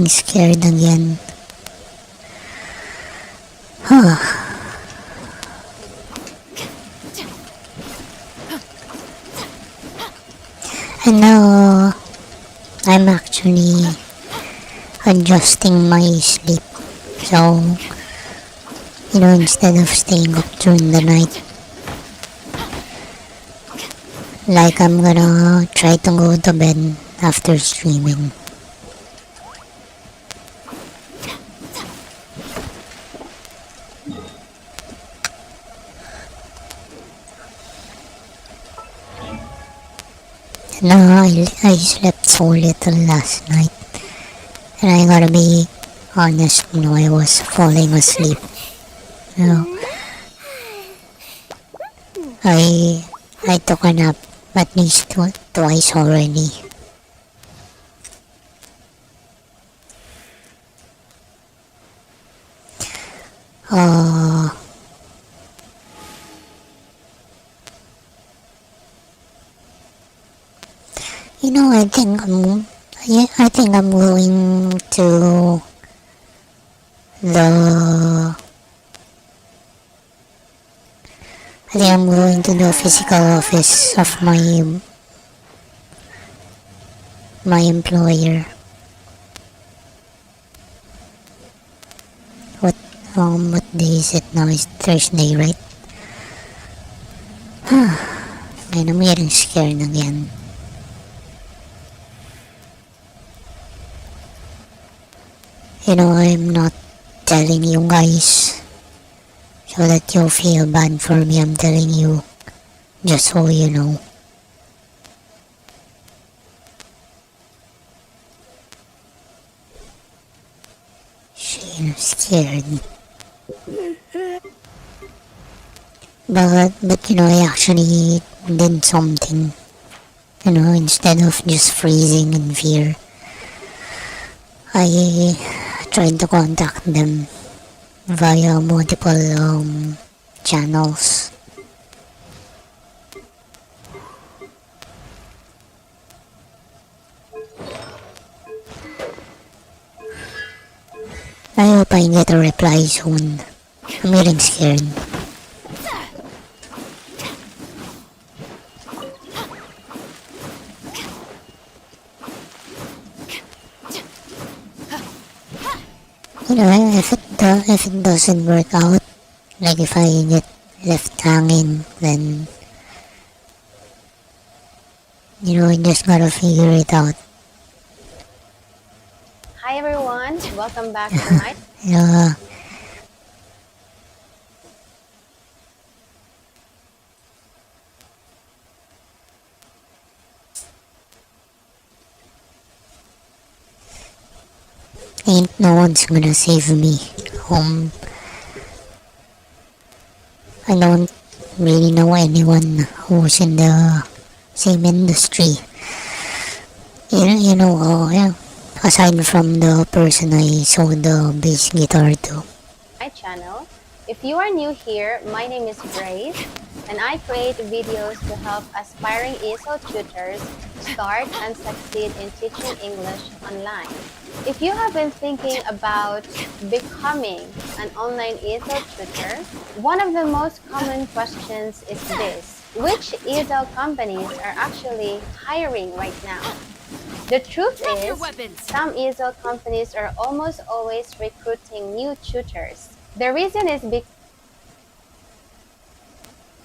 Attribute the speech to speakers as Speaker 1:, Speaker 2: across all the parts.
Speaker 1: getting scared again. Huh. And now I'm actually adjusting my sleep. So, instead of staying up during the night, like I'm gonna try to go to bed after streaming. No, I slept so little last night, and I gotta be honest, I was falling asleep. You know, I took a nap at least twice already. Uh, I think I think I'm going to the I think I'm going to the physical office of my employer. What day is it now? It's Thursday, right? And I'm getting scared again. I'm not telling you guys so that you feel bad for me. I'm telling you just so you know. I'm scared. But I actually did something. Instead of just freezing in fear, I tried to contact them via multiple channels. I hope I get a reply soon. I'm getting scared. If it doesn't work out, like if I get left hanging, then I just gotta figure it out.
Speaker 2: Hi everyone, welcome back to my
Speaker 1: Ain't no one's gonna save me. I don't really know anyone who's in the same industry. Yeah. Aside from the person I sold the bass guitar to.
Speaker 2: channel. If you are new here, my name is Grace and I create videos to help aspiring ESL tutors start and succeed in teaching English online. If you have been thinking about becoming an online ESL tutor, one of the most common questions is this: which ESL companies are actually hiring right now? The truth is, some ESL companies are almost always recruiting new tutors. The reason is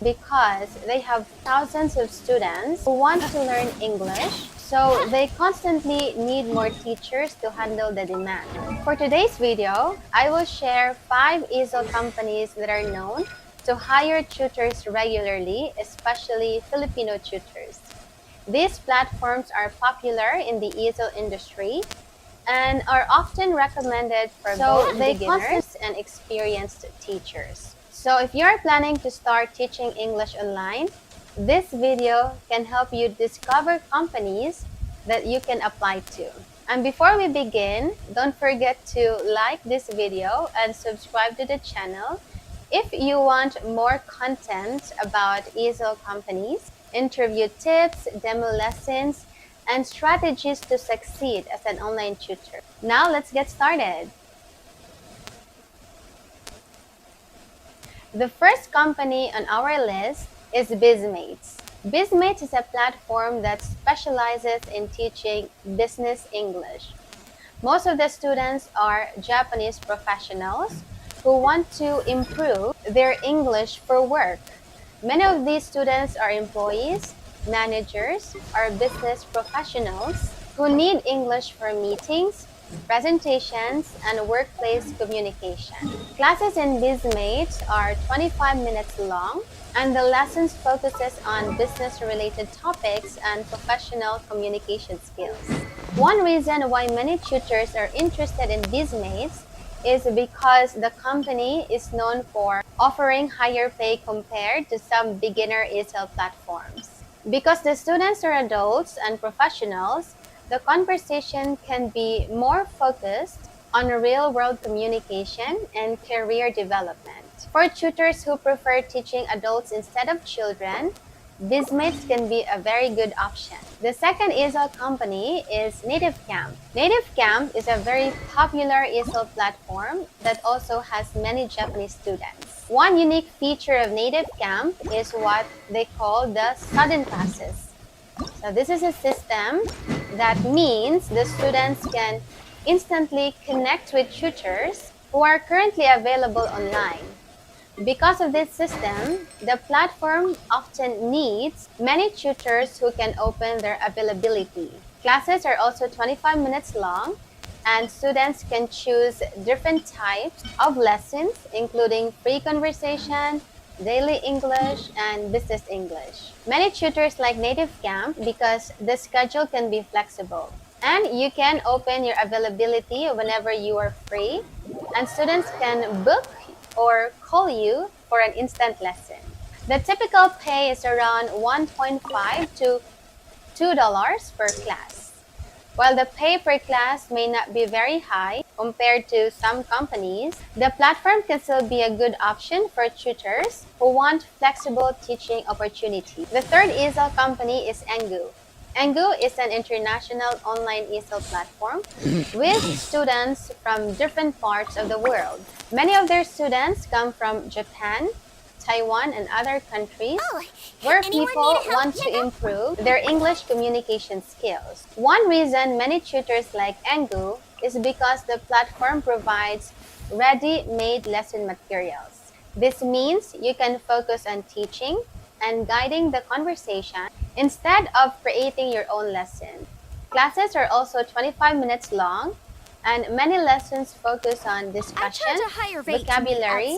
Speaker 2: because they have thousands of students who want to learn English, so they constantly need more teachers to handle the demand. For today's video, I will share 5 ESL companies that are known to hire tutors regularly, especially Filipino tutors. These platforms are popular in the ESL industry and are often recommended for both beginners and experienced teachers. So if you're planning to start teaching English online, this video can help you discover companies that you can apply to. And before we begin, don't forget to like this video and subscribe to the channel if you want more content about ESL companies, interview tips, demo lessons, and strategies to succeed as an online tutor. Now let's get started. The first company on our list is BizMates. BizMates is a platform that specializes in teaching business English. Most of the students are Japanese professionals who want to improve their English for work. Many of these students are employees, managers, or business professionals who need English for meetings, presentations, and workplace communication. Classes in BizMates are 25 minutes long, and the lessons focuses on business-related topics and professional communication skills. One reason why many tutors are interested in BizMates is because the company is known for offering higher pay compared to some beginner ESL platforms. Because the students are adults and professionals, the conversation can be more focused on real-world communication and career development. For tutors who prefer teaching adults instead of children, BizMates can be a very good option. The second ESL company is Native Camp. Native Camp is a very popular ESL platform that also has many Japanese students. One unique feature of Native Camp is what they call the sudden classes. So this is a system that means the students can instantly connect with tutors who are currently available online. Because of this system, the platform often needs many tutors who can open their availability. Classes are also 25 minutes long, and students can choose different types of lessons, including free conversation, daily English, and business English. Many tutors like Native Camp because the schedule can be flexible. And you can open your availability whenever you are free, and students can book or call you for an instant lesson. The typical pay is around 1.5 to $2 per class. While the pay per class may not be very high compared to some companies, the platform can still be a good option for tutors who want flexible teaching opportunities. The third ESL company is Engu. Engu is an international online ESL platform with students from different parts of the world. Many of their students come from Japan, Taiwan, and other countries where people want to improve their English communication skills. One reason many tutors like Engu is because the platform provides ready-made lesson materials. This means you can focus on teaching and guiding the conversation instead of creating your own lesson. Classes are also 25 minutes long, and many lessons focus on discussion, vocabulary,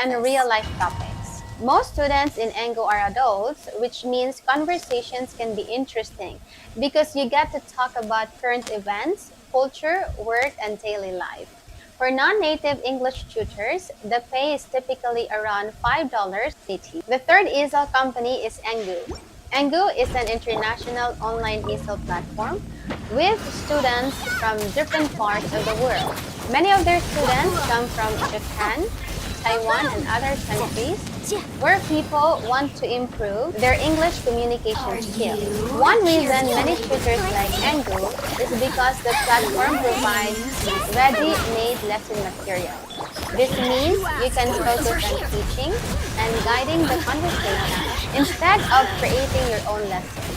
Speaker 2: and real-life topics. Most students in Engo are adults, which means conversations can be interesting because you get to talk about current events, culture, work, and daily life. For non-native English tutors, the pay is typically around $5 CT. The third ESL company is Engu. Engu is an international online ESL platform with students from different parts of the world. Many of their students come from Japan, Taiwan, and other countries where people want to improve their English communication skills. One reason many tutors like Engu is because the platform provides ready-made lesson materials. This means you can focus on teaching and guiding the conversation instead of creating your own lessons.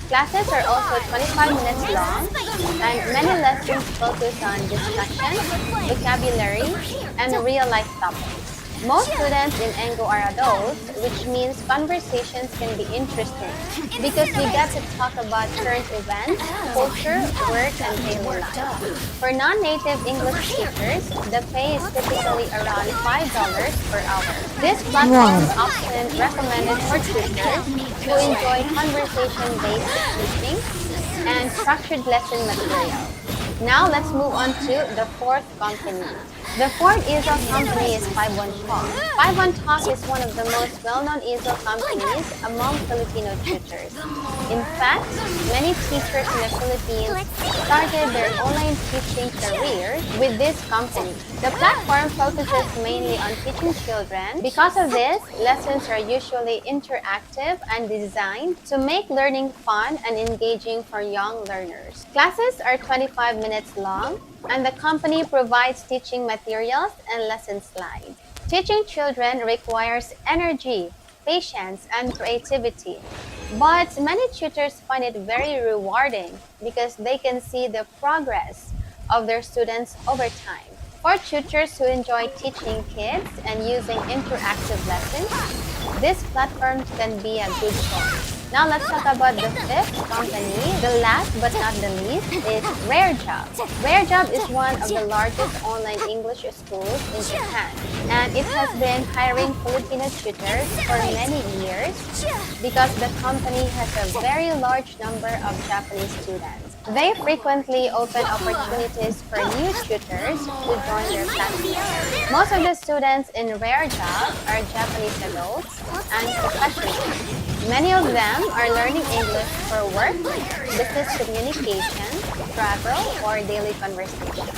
Speaker 2: Classes are also 25 minutes long, and many lessons focus on discussion, vocabulary, and real-life topics. Most students in Engo are adults, which means conversations can be interesting because you get to talk about current events, culture, work, and daily life. For non-native English speakers, the pay is typically around $5 per hour. This platform is often recommended for tutors who enjoy conversation-based teaching and structured lesson material. Now let's move on to the fourth company. The fourth easel company is 51Talk. 51Talk is one of the most well-known easel companies among Filipino tutors. In fact, many teachers in the Philippines started their online teaching careers with this company. The platform focuses mainly on teaching children. Because of this, lessons are usually interactive and designed to make learning fun and engaging for young learners. Classes are 25 minutes long, and the company provides teaching materials and lesson slides. Teaching children requires energy, patience, and creativity. But many tutors find it very rewarding because they can see the progress of their students over time. For tutors who enjoy teaching kids and using interactive lessons, these platforms can be a good choice. Now let's talk about the fifth company. The last but not the least is RareJob. RareJob is one of the largest online English schools in Japan, and it has been hiring Filipino tutors for many years because the company has a very large number of Japanese students. They frequently open opportunities for new tutors to join their platform. Most of the students in RareJob are Japanese adults and professionals. Many of them are learning English for work, business communication, travel, or daily conversation.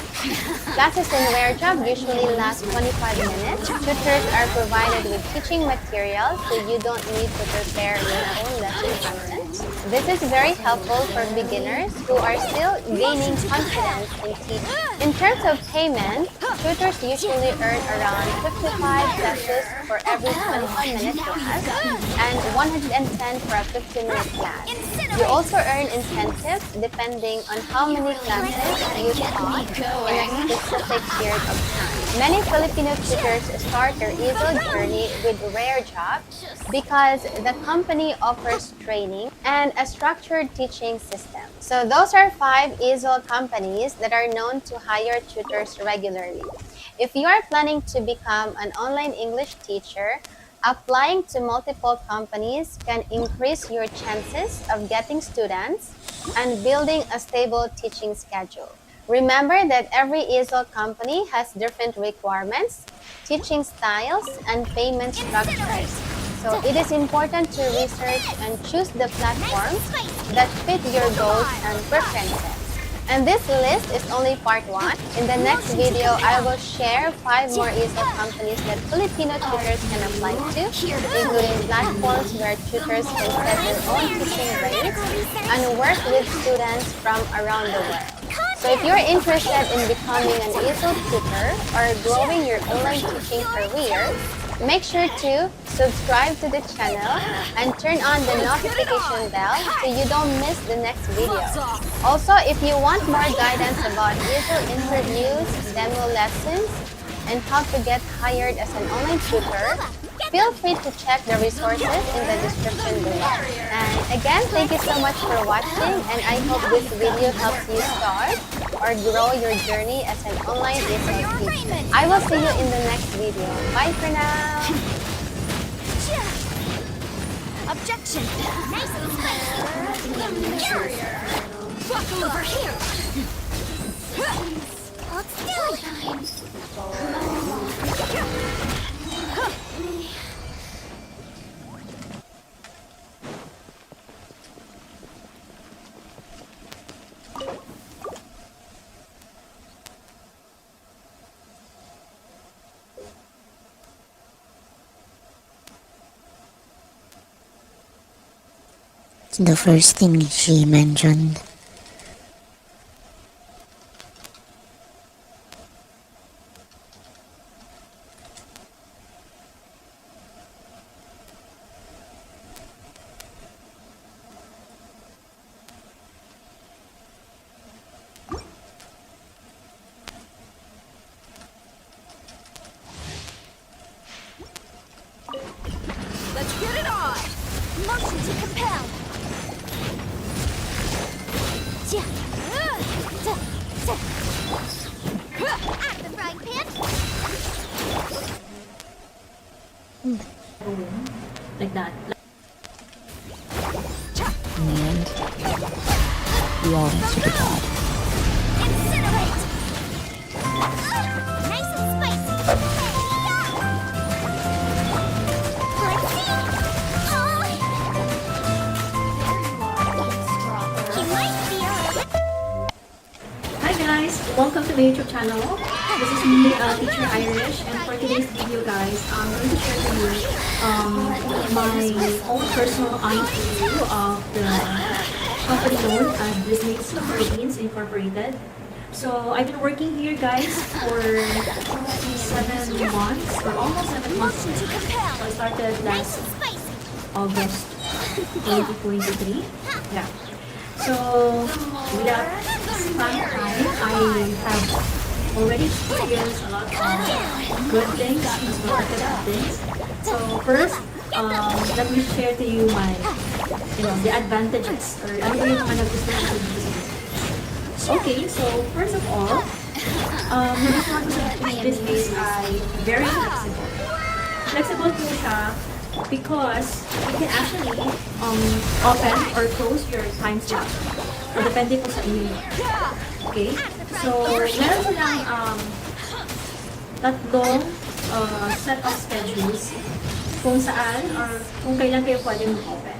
Speaker 2: Classes in RareJob usually last 25 minutes. Tutors are provided with teaching materials so you don't need to prepare your own lesson content. This is very helpful for beginners who are still gaining confidence in teaching. In terms of payment, tutors usually earn around 55 pesos for every 25-minute class and 110 for a 15-minute class. You also earn incentives depending on how many classes you taught in a specific period of time. Many Filipino tutors start their easel journey with RareJob because the company offers training and a structured teaching system. So those are 5 easel companies that are known to hire tutors regularly. If you are planning to become an online English teacher, applying to multiple companies can increase your chances of getting students and building a stable teaching schedule. Remember that every easel company has different requirements, teaching styles, and payment structures. So it is important to research and choose the platforms that fit your goals and preferences. And this list is only part 1. In the next video, I will share 5 more easel companies that Filipino tutors can apply to, including platforms where tutors can set their own teaching rates and work with students from around the world. So if you're interested in becoming an easel tutor or growing your online teaching career, make sure to subscribe to the channel and turn on the notification bell so you don't miss the next video. Also, if you want more guidance about easel interviews, demo lessons, and how to get hired as an online tutor, feel free to check the resources in the description below. And again, thank you so much for watching, and I hope this video helps you start or grow your journey as an online easel teacher. I will see you in the next video. Bye for now!
Speaker 3: Objection! Nice Walk over here! Let's do it!
Speaker 1: The first thing she mentioned.
Speaker 3: Let's get it on! Motion to compel! At the frying pan!
Speaker 4: Like that.
Speaker 1: In the end, we all answer to God.
Speaker 3: Insert!
Speaker 4: my YouTube channel. This is me, Teacher Irish, and for today's video, guys, I'm going to share to you my own personal honest review of the company known as Disney's Philippines Incorporated. So I've been working here, guys, for 7 months, or almost 7 months. So I started last August 2023. Yeah. So without span time, I have already experienced a lot of good things as well as bad things. So first, let me share to you my, the advantages, or ano ba yung mga nagustuhan ko dito sa business. Okay, so first of all, nagustuhan ko sa business ay very flexible. Flexible po siya because you can actually open or close your time slot. So, depende po sa inyo. Okay? So, meron silang tatlong set of schedules kung saan or kung kailan kayo pwede mag-open.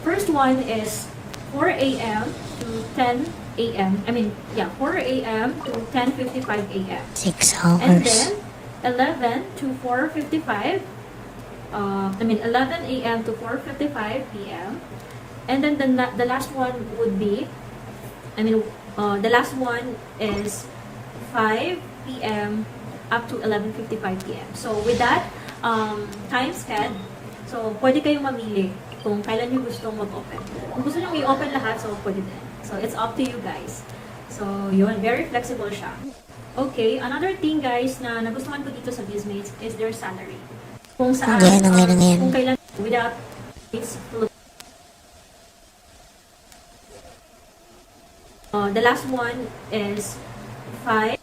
Speaker 4: First one is 4 a.m. to 10 a.m. 4 a.m. to 10:55 a.m.
Speaker 1: 6 hours.
Speaker 4: And then 11 to 4:55. 11 a.m. to 4:55 p.m. And then the last one would be, the last one is 5 p.m. up to 11:55 p.m. So with that time sched, so pwede kayong mamili kung kailan nyo gustong mag-open. Kung gusto nyo i-open lahat, so pwede din. So it's up to you guys. So yun, very flexible siya. Okay, another thing, guys, na nagustuhan ko dito sa Bizmates is their salary. Kung saan, kung kailan, without the last one is 5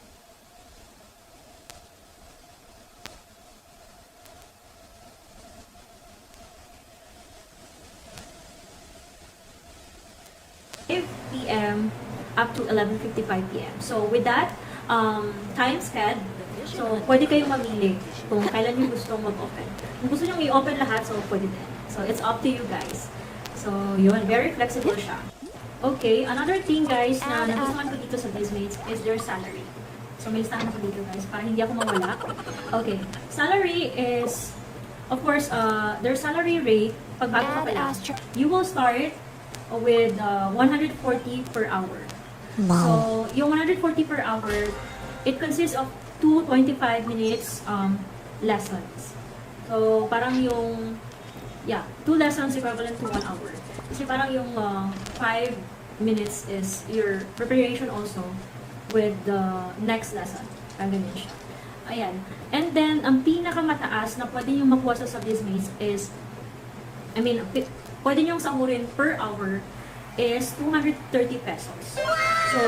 Speaker 4: p.m. up to 11:55 p.m. So with that time sched, so pwede kayong mamili kung kailan nyo gustong mag-open. Kung gusto nyo i-open lahat, so pwede din. So it's up to you guys. So yun, very flexible siya. Okay, another thing, guys, na nagustuhan ko dito sa Bizmates is their salary. So may listahan ako dito, guys, para hindi ako mawala. Okay, salary is, of course, their salary rate, pag bago ka pa lang, you will start with 140 per hour.
Speaker 1: Wow.
Speaker 4: So yung 140 per hour, it consists of 2 25 minutes lessons. So parang yung, 2 lessons equivalent to 1 hour. Kasi parang yung 5 minutes is your preparation also with the next lesson. Parang ganyan siya. Ayan. And then, ang pinakamataas na pwede nyo makuha sa Bizmates is, pwede nyo sahurin per hour is 230 pesos. So,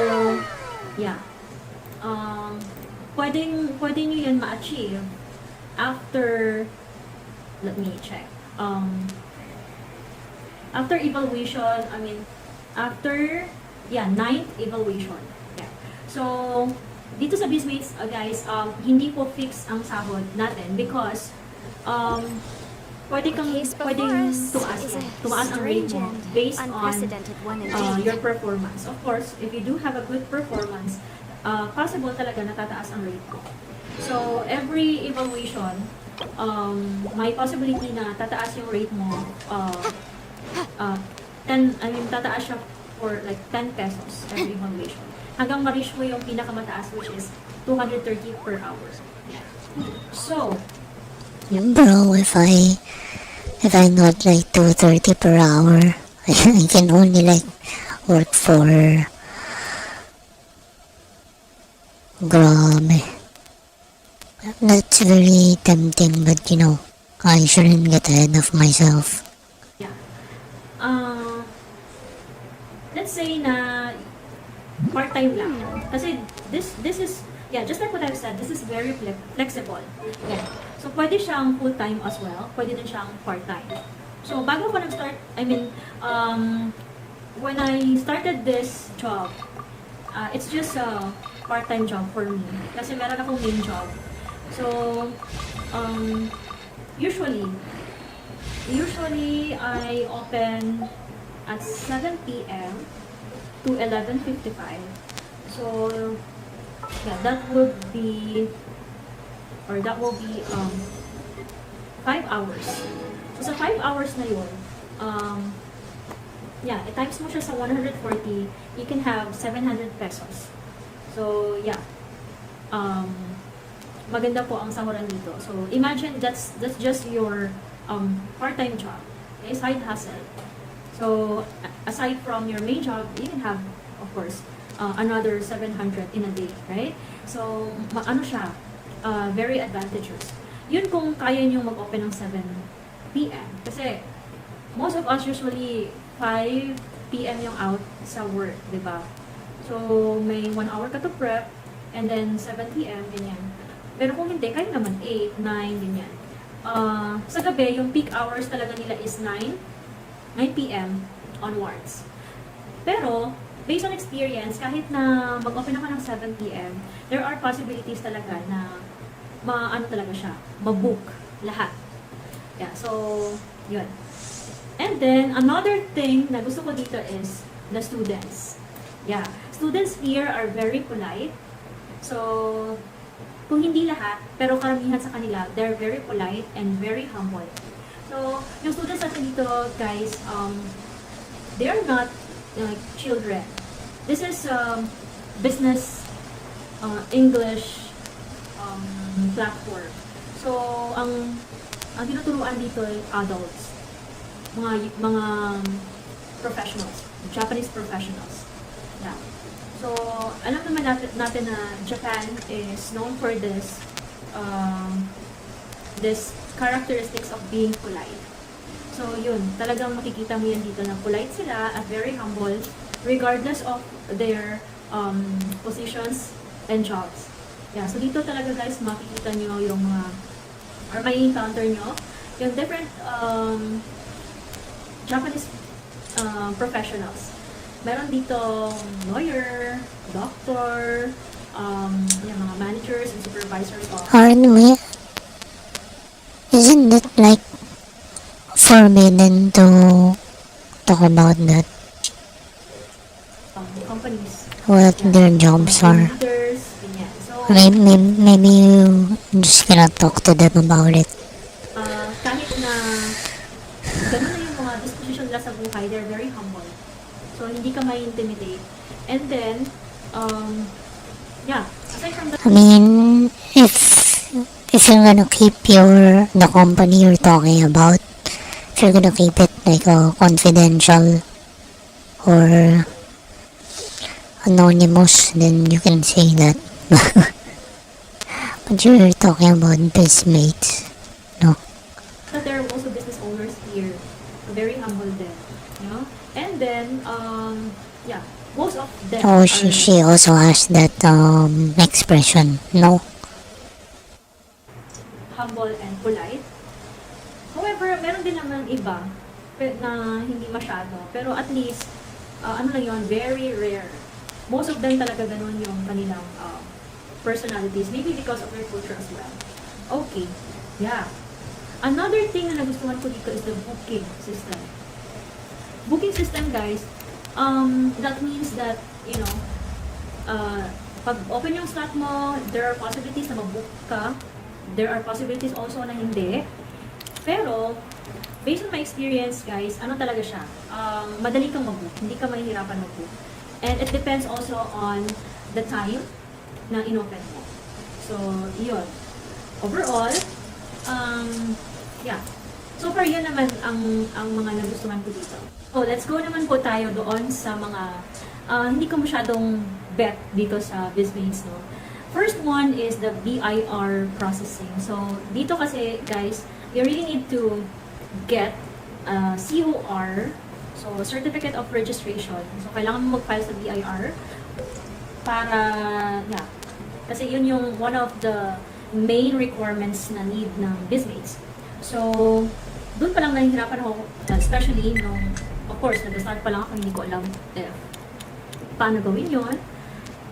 Speaker 4: yeah. Pwede nyo yan ma-achieve after, let me check. After evaluation, after 9th evaluation. Yeah. So, dito sa Bizmates, guys, hindi po fix ang sahod natin because pwedeng tumaas ang rate mo based on your performance. Of course, if you do have a good performance, possible talaga na tataas ang rate mo. So, every evaluation, may possibility na tataas yung rate mo, tataas siya for like 10 pesos every evaluation. Hanggang ma-reach mo yung pinakamataas, which is 230 per hour. So,
Speaker 1: bro, if I got like 230 per hour, I can only like work for, grabe. That's very tempting, but I shouldn't get ahead of myself.
Speaker 4: yeah. Let's say na part-time lang. Kasi this is, just like what I've said, this is very flexible. Yeah. So, pwede siyang full-time as well. Pwede din siyang part-time. So, bago ko nag-start, when I started this job, it's just a part-time job for me. Kasi meron akong main job. So, usually I open at 7 p.m. to 11:55. So, Yeah, that would be, or that will be 5 hours. So sa 5 hours na yun, yeah, times mo siya sa 140, you can have 700 pesos. So yeah, maganda po ang sahuran dito. So imagine that's just your part-time job, okay, side hustle. So aside from your main job, you can have, of course, another 700 in a day, right? So ano siya, very advantageous. Yun kung kaya nyo mag-open ng 7 p.m. Kasi most of us usually 5 p.m. yung out sa work, di ba? So may 1 hour ka to prep, and then 7 p.m. ganyan. Pero kung hindi, kayo naman 8, 9, ganyan. Sa gabi, yung peak hours talaga nila is 9 p.m. onwards. Pero, based on experience, kahit na mag-open ako ng 7 p.m., there are possibilities talaga na ano talaga siya, mabook lahat. Yeah, so, yun. And then, another thing na gusto ko dito is the students. Yeah, students here are very polite. So, kung hindi lahat, pero karamihan sa kanila, they're very polite and very humble. So, yung students natin dito, guys, they are not children. This is business English platform. So, ang tinuturuan dito ay adults, mga professionals, Japanese professionals. Yeah. So, alam naman natin na Japan is known for this characteristics of being polite. So, yun, talagang makikita mo yan dito na polite sila at very humble regardless of their positions and jobs. Yeah, so dito talaga guys, makikita nyo yung mga, or may encounter nyo, yung different Japanese professionals. Meron dito lawyer, doctor, yung mga managers and supervisors of
Speaker 1: Anyway, isn't it like forbidden to talk about that?
Speaker 4: companies.
Speaker 1: What their jobs are?
Speaker 4: Leaders, ganyan. So,
Speaker 1: Maybe you just cannot talk to them about it.
Speaker 4: kahit na ganun na yung mga disposition nila sa buhay, they're very humble. So, hindi ka may intimidate. And then, yeah, aside from that,
Speaker 1: I mean, if you're gonna keep the company you're talking about, if you're gonna keep it like confidential or anonymous, then you can say that. But you're talking about businessmates, no?
Speaker 4: that there are also business owners here, very humble din, you know? And then, yeah, most of them
Speaker 1: Oh,
Speaker 4: are
Speaker 1: she also has that expression, no?
Speaker 4: humble and polite. However, meron din naman iba na hindi masyado. Pero at least, ano lang yun, very rare. Most of them talaga ganun yung kanilang personalities. Maybe because of their culture as well. Okay, yeah. Another thing na nagustuhan ko dito is the booking system. Booking system, guys, that means that, you know, pag open yung slot mo, there are possibilities na mag-book ka. There are possibilities also na hindi. Pero, based on my experience, guys, ano talaga siya? Madali kang mag-book. Hindi ka mahihirapan mag-book. And it depends also on the time na inopen mo. So, yun. Overall, yeah. So far, yun naman ang mga nagustuhan ko dito. Oh, let's go naman po tayo doon sa mga hindi ko masyadong bet dito sa BizBaits, no? First one is the BIR processing. So, dito kasi, guys, you really need to get COR, so Certificate of Registration. So, kailangan mo mag-file sa BIR para, yeah, kasi yun yung one of the main requirements na need ng BizBaits. So, doon pa lang nahihirapan ako, especially nung, of course, nag-start pa lang ako, hindi ko alam paano gawin yun.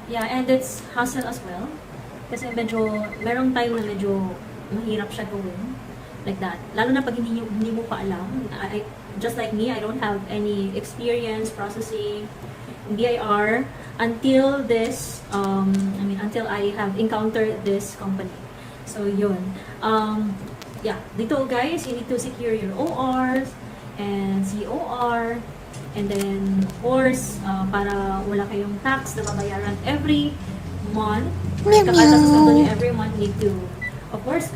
Speaker 4: Yeah, and it's hassle as well. Kasi merong time na medyo mahirap siya gawin. Like that. Lalo na pag hindi mo pa alam. Just like me, I don't have any experience processing BIR until this, until I have encountered this company. So, yun. Yeah, dito guys, you need to secure your ORs and COR. And then, of course, para wala kayong tax na babayaran every month.
Speaker 1: Meow,
Speaker 4: Kakatasas
Speaker 1: meow.
Speaker 4: nyo every month, need to, of course,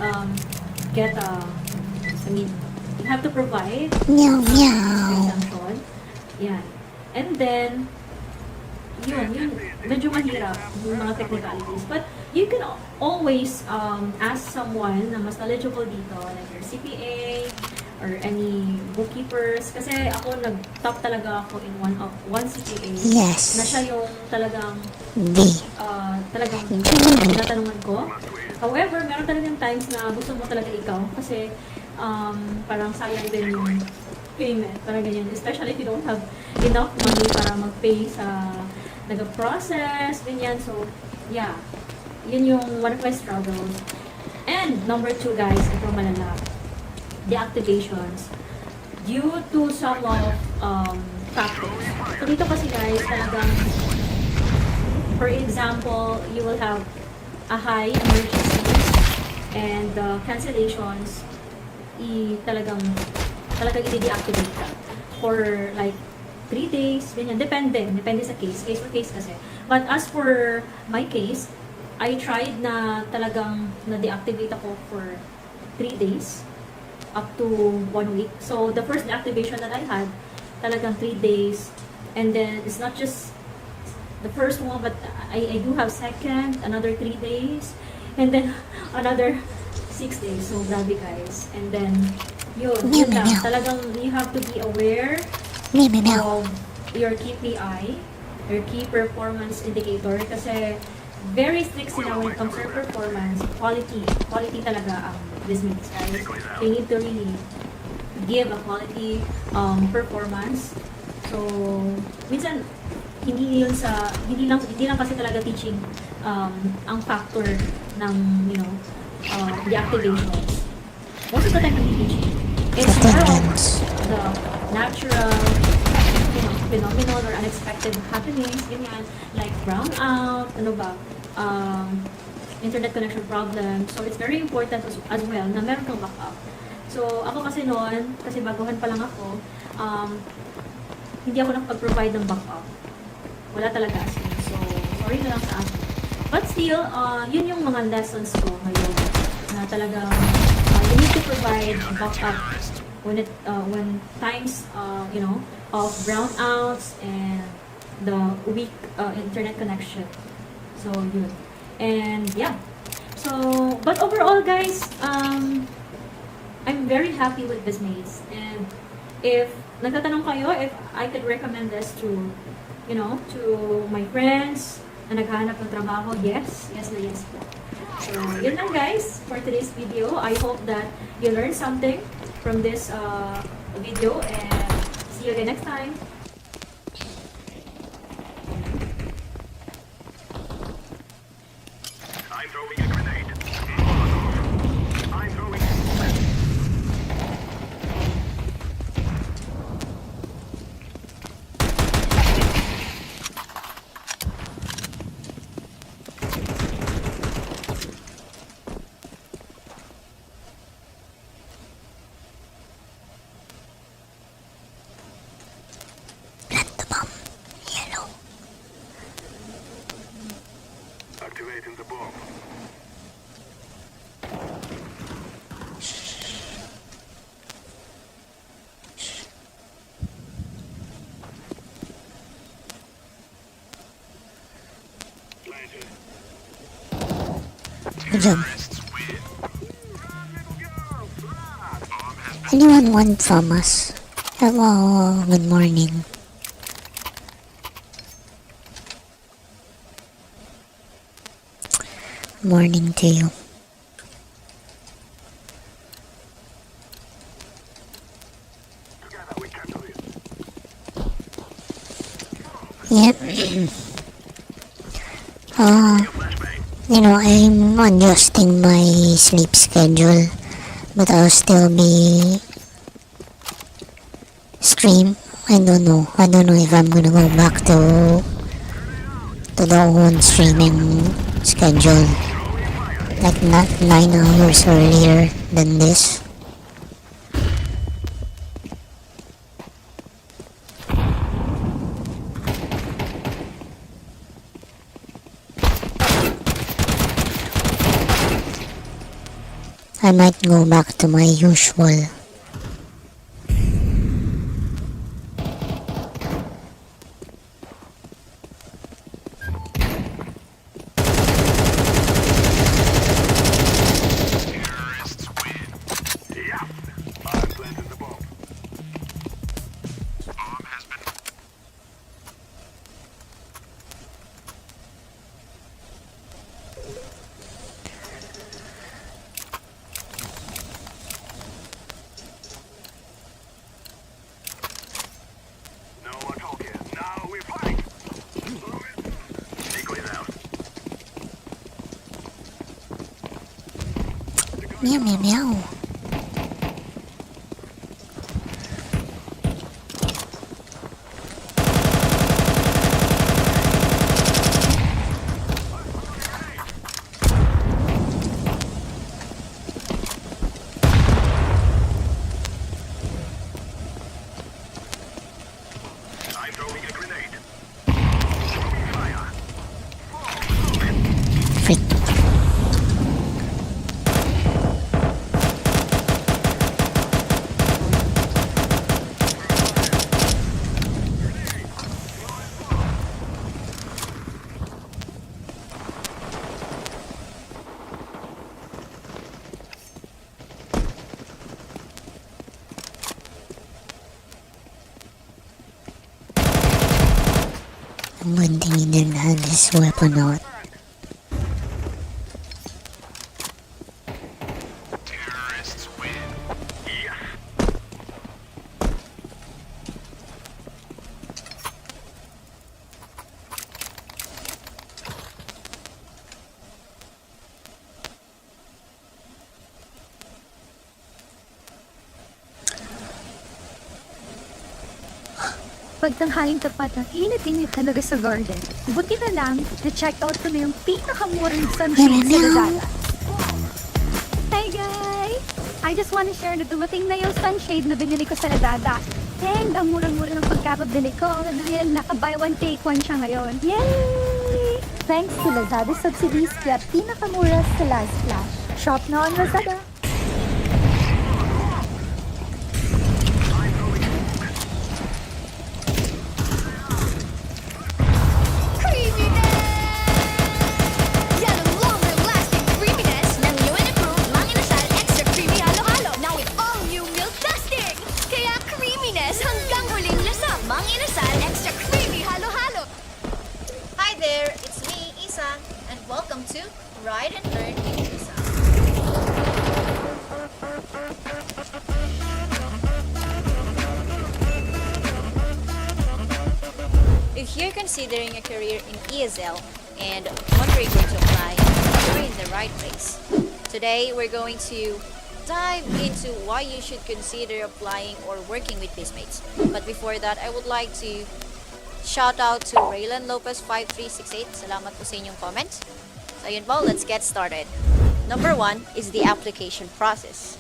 Speaker 4: get you have to provide
Speaker 1: Meow, meow.
Speaker 4: exemption. Yan. And then, yun, medyo mahirap yung mga technicalities. But you can always ask someone na mas knowledgeable dito, like your CPA or any bookkeepers. Kasi ako, nag-top talaga ako in one CPA.
Speaker 1: Yes.
Speaker 4: Na siya yung talagang
Speaker 1: B.
Speaker 4: talagang natanungan ko. However, meron talagang times na gusto mo talaga ikaw kasi parang sayang din yung payment. Parang ganyan. Especially if you don't have enough money para mag-pay sa nag-process, ganyan. So, yeah. Yun yung one of my struggles. And number 2, guys, ito malala. Deactivations. Due to some of factors. So, dito kasi guys, talagang for example, you will have a high emergencies and cancellations talagang i-deactivate ka for like 3 days, ganyan. Depende sa case to case kasi. But as for my case, I tried na talagang na-deactivate ako for 3 days up to 1 week. So the first deactivation that I had, talagang 3 days, and then it's not just the first one, but I do have second, another 3 days, and then another 6 days. So, grabe guys. And then, yun lang. Talagang you have to be aware
Speaker 1: Meow, meow, meow.
Speaker 4: of your KPI, your key performance indicator, kasi very strict sila when it comes to performance. Quality talaga ang business, guys. You need to really give a quality performance. So, minsan, hindi lang kasi talaga teaching ang factor ng deactivations. Most of the time hindi teaching. It's more of the natural phenomenal or unexpected happenings, ganyan, like brownout, internet connection problem. So it's very important as well na meron kang backup. So ako kasi noon, kasi baguhan pa lang ako, hindi ako nakapag-provide ng backup. Wala talaga as in. So, sorry na lang sa akin. But still, yun yung mga lessons ko ngayon. Na talagang, you need to provide backup when times, of brownouts and the weak internet connection. So, yun. And, yeah. So, but overall, guys, I'm very happy with Bizmates. And, if nagtatanong kayo, if I could recommend this to my friends na naghahanap ng trabaho, yes na yes po. So, yun lang guys for today's video. I hope that you learned something from this video, and see you again next time.
Speaker 5: I'm throwing a grenade. I'm throwing a
Speaker 1: Plant the bomb. Yellow.
Speaker 5: activating the bomb. Planted.
Speaker 1: Good job. Anyone want from us? Hello, good morning. Morning to you.
Speaker 5: Together we can do it.
Speaker 1: Yep. I'm adjusting my sleep schedule, but I'll still be I don't know. I don't know if I'm gonna go back to the old streaming schedule. Like not 9 hours earlier than this. I might go back to my usual.
Speaker 5: Terrorists win. Yeah. I planted the bomb. Bomb has been. No one talking. Now we fight. Take it out.
Speaker 1: Meow meow meow.
Speaker 5: I'm throwing a grenade. Throwing fire.
Speaker 1: Frick. Ang good thing he didn't have his weapon out.
Speaker 5: Terrorists win. Yeah.
Speaker 3: Pagtanghaling tapat ang init-init talaga sa garden. Buti na lang, na-check out ko na yung pinakamurang sunshade sa Lazada. Hi guys! I just wanna share na dumating na yung sunshade na binili ko sa Lazada. And ang murang-mura ng pagkakabili ko dahil naka-buy one take one siya ngayon. Yay! Thanks to Lazada subsidies, kaya pinakamura sa last flash. Shop na on Lazada.
Speaker 6: Yan ang longer-lasting creaminess ng new and improved Mang Inasal Extra Creamy Halo-Halo. Now with all new milk dusting. Kaya creaminess hanggang huling lasa. Mang Inasal Extra Creamy Halo-Halo.
Speaker 7: Hi there, it's me, Isa, and welcome to Ride and Learn with Isa. If you're considering a career in ESL and wondering where to apply, you're in the right place. Today, we're going to dive into why you should consider applying or working with BizMates. But before that, I would like to shout out to Raylan Lopez 5368. Salamat po sa inyong comments. So yun po, let's get started. Number 1 is the application process.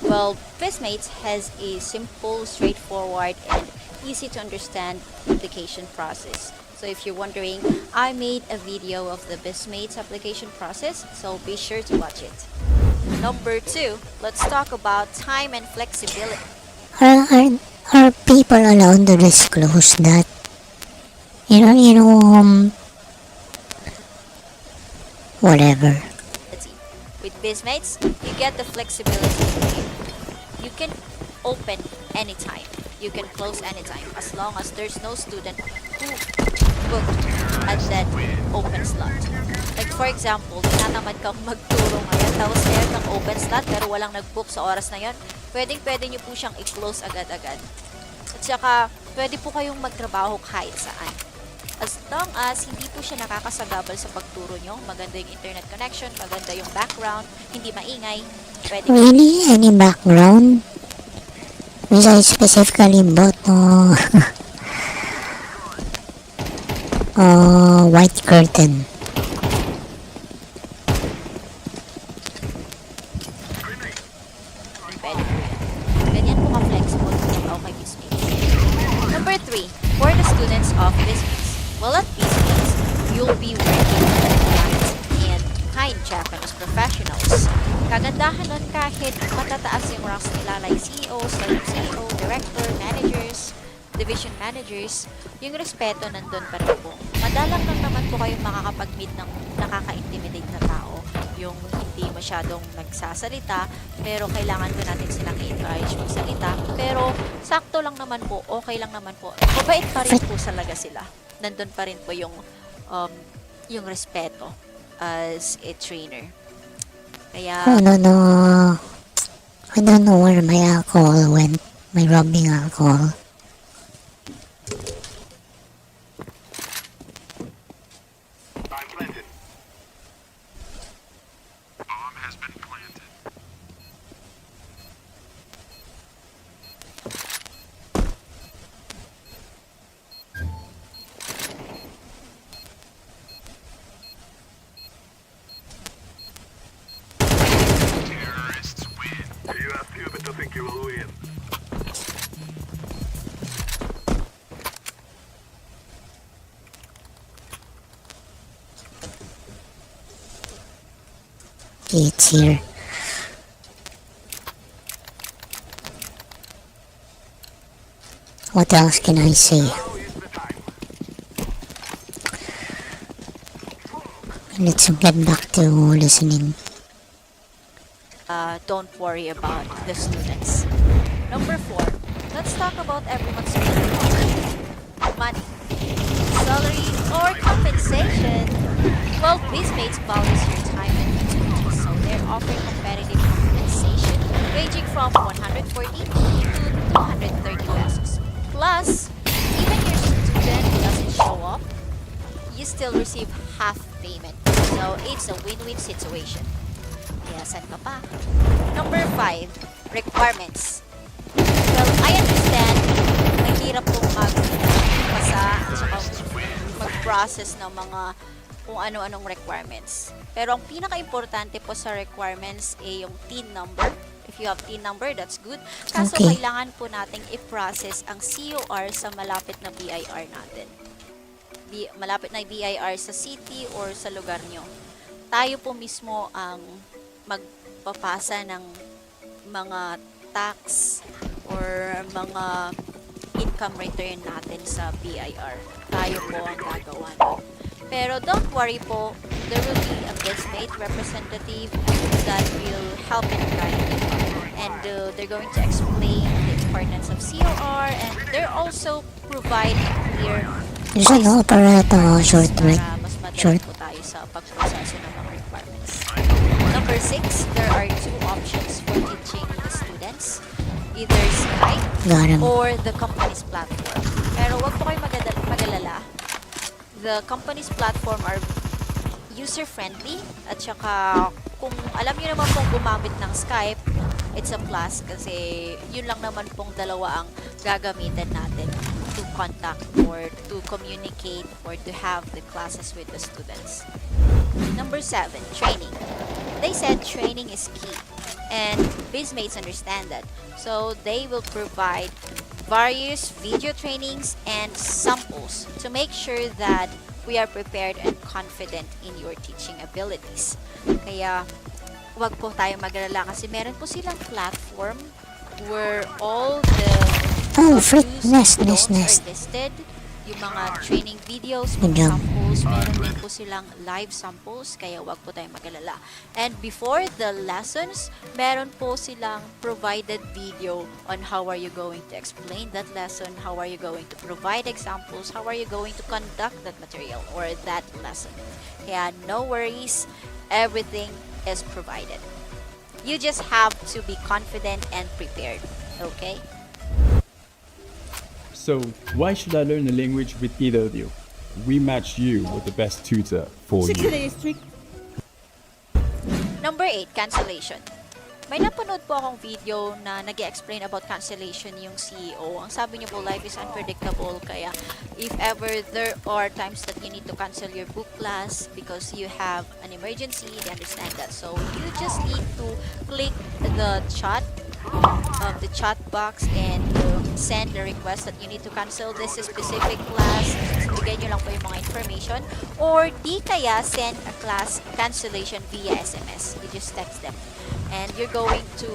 Speaker 7: Well, BizMates has a simple, straightforward, and easy to understand application process. So if you're wondering, I made a video of the BizMates application process, so be sure to watch it. Number 2, let's talk about time and flexibility.
Speaker 1: Are people allowed to disclose that? Whatever.
Speaker 7: With BizMates, you get the flexibility. You can open anytime. You can close anytime as long as there's no student who booked at that open slot. Like for example, tinatamad kang magturo ngayon tapos meron kang open slot pero walang nag-book sa oras na yon, pwedeng-pwede nyo po siyang i-close agad-agad. At saka, pwede po kayong magtrabaho kahit saan. As long as hindi po siya nakakasagabal sa pagturo nyo, maganda yung internet connection, maganda yung background, hindi maingay, pwede
Speaker 1: Really? Any background? which I specifically bought white curtain.
Speaker 7: Pwede po yan. Ganyan po ka-flexible kung ikaw kay Bismates. Number 3, for the students of Bismates. Well, at Bismates, you'll be working with advanced and kind Japanese professionals. Kagandahan nun kahit matataas yung ranks nila like CEO, sub-CEO, director, managers, division managers, yung respeto nandun pa rin po. Madalang lang naman po kayong makakapag-meet ng nakaka-intimidate na tao. Yung hindi masyadong nagsasalita, pero kailangan po natin silang i-encourage magsalita. Pero sakto lang naman po, okay lang naman po. Mabait pa rin po talaga sila. Nandun pa rin po yung respeto as a trainer. Kaya,
Speaker 1: Oh no. I don't know where my alcohol went. My rubbing alcohol.
Speaker 5: I'm planted. Bomb has been planted. Terrorists win. You have Vtuber to think you will win.
Speaker 1: It's here. What else can I say?
Speaker 5: Now is the time.
Speaker 1: Let's get back to listening.
Speaker 7: don't worry about the students. Number 4, let's talk about everyone's favorite money, salary, or compensation. Well, Bismates values your time and expertise, so they're offering competitive compensation ranging from 140 to 230 pesos. Plus, even your student doesn't show up, you still receive half payment. So it's a win-win situation. Kaya saan ka pa? Number 5, requirements. Well, I understand mahirap pong magpasa at saka mag-process ng mga kung ano-anong requirements. Pero ang pinaka-importante po sa requirements ay yung TIN number. If you have TIN number, that's good. Kaso
Speaker 1: Okay.
Speaker 7: kailangan po nating i-process ang COR sa malapit na BIR natin. Malapit na BIR sa city or sa lugar nyo. Tayo po mismo ang magpapasa ng mga tax or mga income return natin sa BIR. Tayo po ang gagawa nun. Pero don't worry po, there will be a Bismate representative that will help and guide you. And they're going to explain the importance of COR, and they're also provide clear
Speaker 1: There's an operator short break.
Speaker 7: para mas madali
Speaker 1: Short.
Speaker 7: po tayo sa pagproseso ng mga requirements. Number 6, there are 2 options for teaching the students. Either Skype
Speaker 1: Got him.
Speaker 7: or the company's platform. Pero wag po kayo mag-alala. The company's platform are user-friendly at saka kung alam niyo naman pong gumamit ng Skype, it's a plus kasi yun lang naman pong dalawa ang gagamitin natin to contact or to communicate or to have the classes with the students. Number 7, training. They said training is key and Bismates understand that. So they will provide various video trainings and samples to make sure that we are prepared and confident in your teaching abilities. Kaya wag po tayo mag-alala kasi meron po silang platform where all the
Speaker 1: Oh, frick.
Speaker 7: do's and
Speaker 1: Nice.
Speaker 7: don'ts are listed. Yung mga training videos,
Speaker 1: Good
Speaker 7: mga
Speaker 1: job.
Speaker 7: samples, meron din po silang live samples, kaya wag po tayong mag-alala. And before the lessons, meron po silang provided video on how are you going to explain that lesson, how are you going to provide examples, how are you going to conduct that material or that lesson. Kaya no worries, everything is provided. You just have to be confident and prepared, okay?
Speaker 8: So, why should I learn a language with either of you? We match you with the best tutor for you.
Speaker 7: Number 8, cancellation. May napanood po akong video na nag-explain about cancellation yung CEO. Ang sabi niya po, life is unpredictable. Kaya if ever there are times that you need to cancel your book class because you have an emergency, they understand that. So you just need to click the chat box and send the request that you need to cancel this specific class. Bigyan nyo lang po yung mga information. Or di kaya send a class cancellation via SMS. You just text them. And you're going to